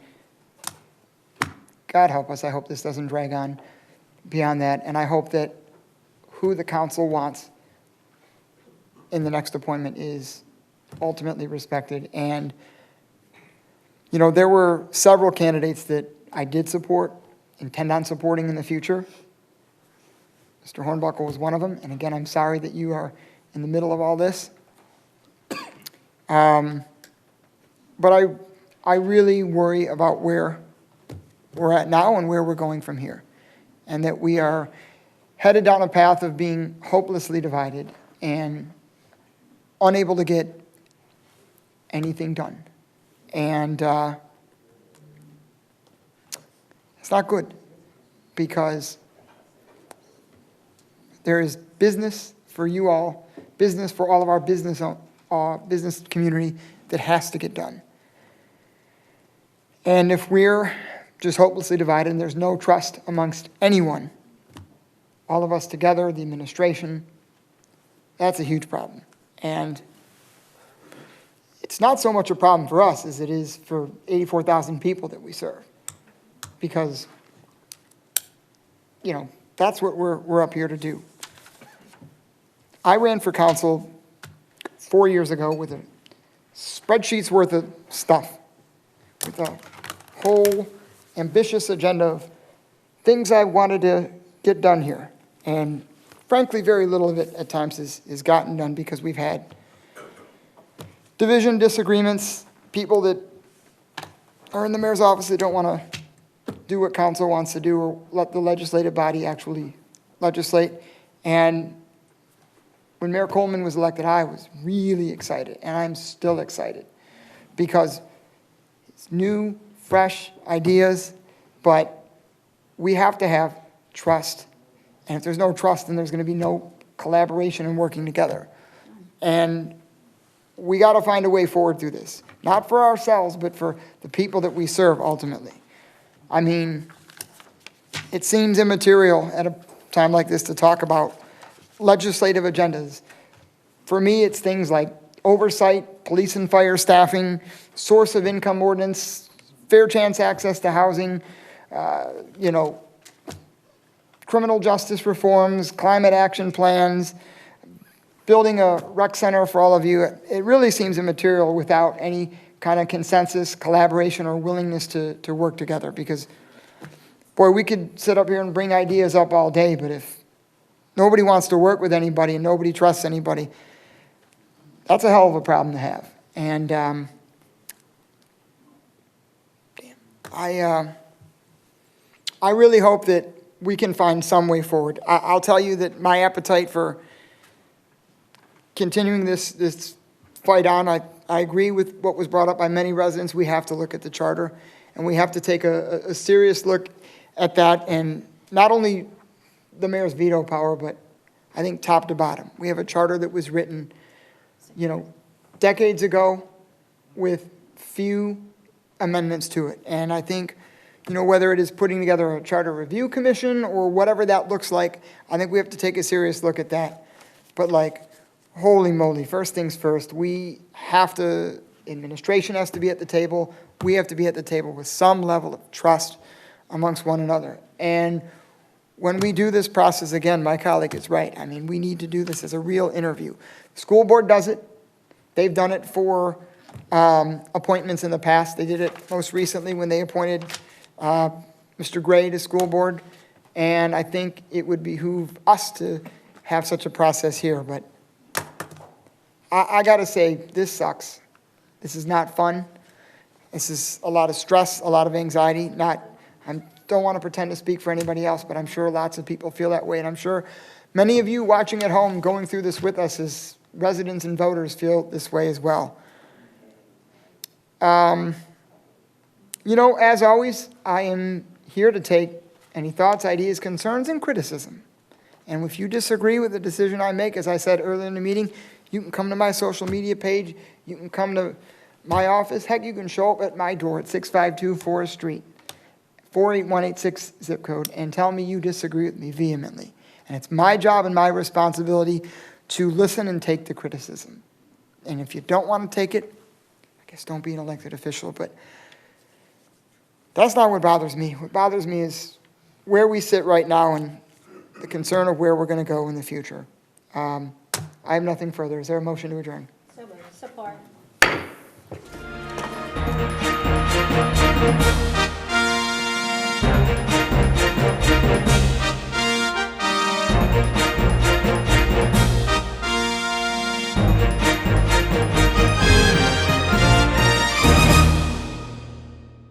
God help us, I hope this doesn't drag on beyond that, and I hope that who the council wants in the next appointment is ultimately respected. And, you know, there were several candidates that I did support, intend on supporting in the future. Mr. Hornbuckle was one of them, and again, I'm sorry that you are in the middle of all this. But I really worry about where we're at now and where we're going from here, and that we are headed down a path of being hopelessly divided and unable to get anything done. And it's not good, because there is business for you all, business for all of our business community that has to get done. And if we're just hopelessly divided and there's no trust amongst anyone, all of us together, the administration, that's a huge problem. And it's not so much a problem for us as it is for 84,000 people that we serve. Because, you know, that's what we're up here to do. I ran for council 4 years ago with a spreadsheet's worth of stuff, with a whole ambitious agenda of things I wanted to get done here. And frankly, very little of it at times is gotten done because we've had division, disagreements, people that are in the mayor's office that don't want to do what council wants to do or let the legislative body actually legislate. And when Mayor Coleman was elected, I was really excited, and I'm still excited, because it's new, fresh ideas, but we have to have trust. And if there's no trust, then there's going to be no collaboration and working together. And we got to find a way forward through this, not for ourselves, but for the people that we serve ultimately. I mean, it seems immaterial at a time like this to talk about legislative agendas. For me, it's things like oversight, police and fire staffing, source of income ordinance, fair chance access to housing, you know, criminal justice reforms, climate action plans, building a rec center for all of you. It really seems immaterial without any kind of consensus, collaboration, or willingness to work together. Because, boy, we could sit up here and bring ideas up all day, but if nobody wants to work with anybody and nobody trusts anybody, that's a hell of a problem to have. And I really hope that we can find some way forward. I'll tell you that my appetite for continuing this fight on, I agree with what was brought up by many residents. We have to look at the charter, and we have to take a serious look at that, and not only the mayor's veto power, but I think top to bottom. We have a charter that was written, you know, decades ago with few amendments to it. And I think, you know, whether it is putting together a charter review commission or whatever that looks like, I think we have to take a serious look at that. But like, holy moly, first things first, we have to, administration has to be at the table. We have to be at the table with some level of trust amongst one another. And when we do this process, again, my colleague is right. I mean, we need to do this as a real interview. The school board does it. They've done it for appointments in the past. They did it most recently when they appointed Mr. Gray to school board. And I think it would behoove us to have such a process here. But I got to say, this sucks. This is not fun. This is a lot of stress, a lot of anxiety. I don't want to pretend to speak for anybody else, but I'm sure lots of people feel that way. And I'm sure many of you watching at home, going through this with us as residents and voters, feel this way as well. You know, as always, I am here to take any thoughts, ideas, concerns, and criticism. And if you disagree with the decision I make, as I said earlier in the meeting, you can come to my social media page, you can come to my office, heck, you can show up at my door at 652 Forest Street, 48186 zip code, and tell me you disagree with me vehemently. And it's my job and my responsibility to listen and take the criticism. And if you don't want to take it, I guess don't be an elected official, but that's not what bothers me. What bothers me is where we sit right now and the concern of where we're going to go in the future. I have nothing further. Is there a motion to adjourn? Support.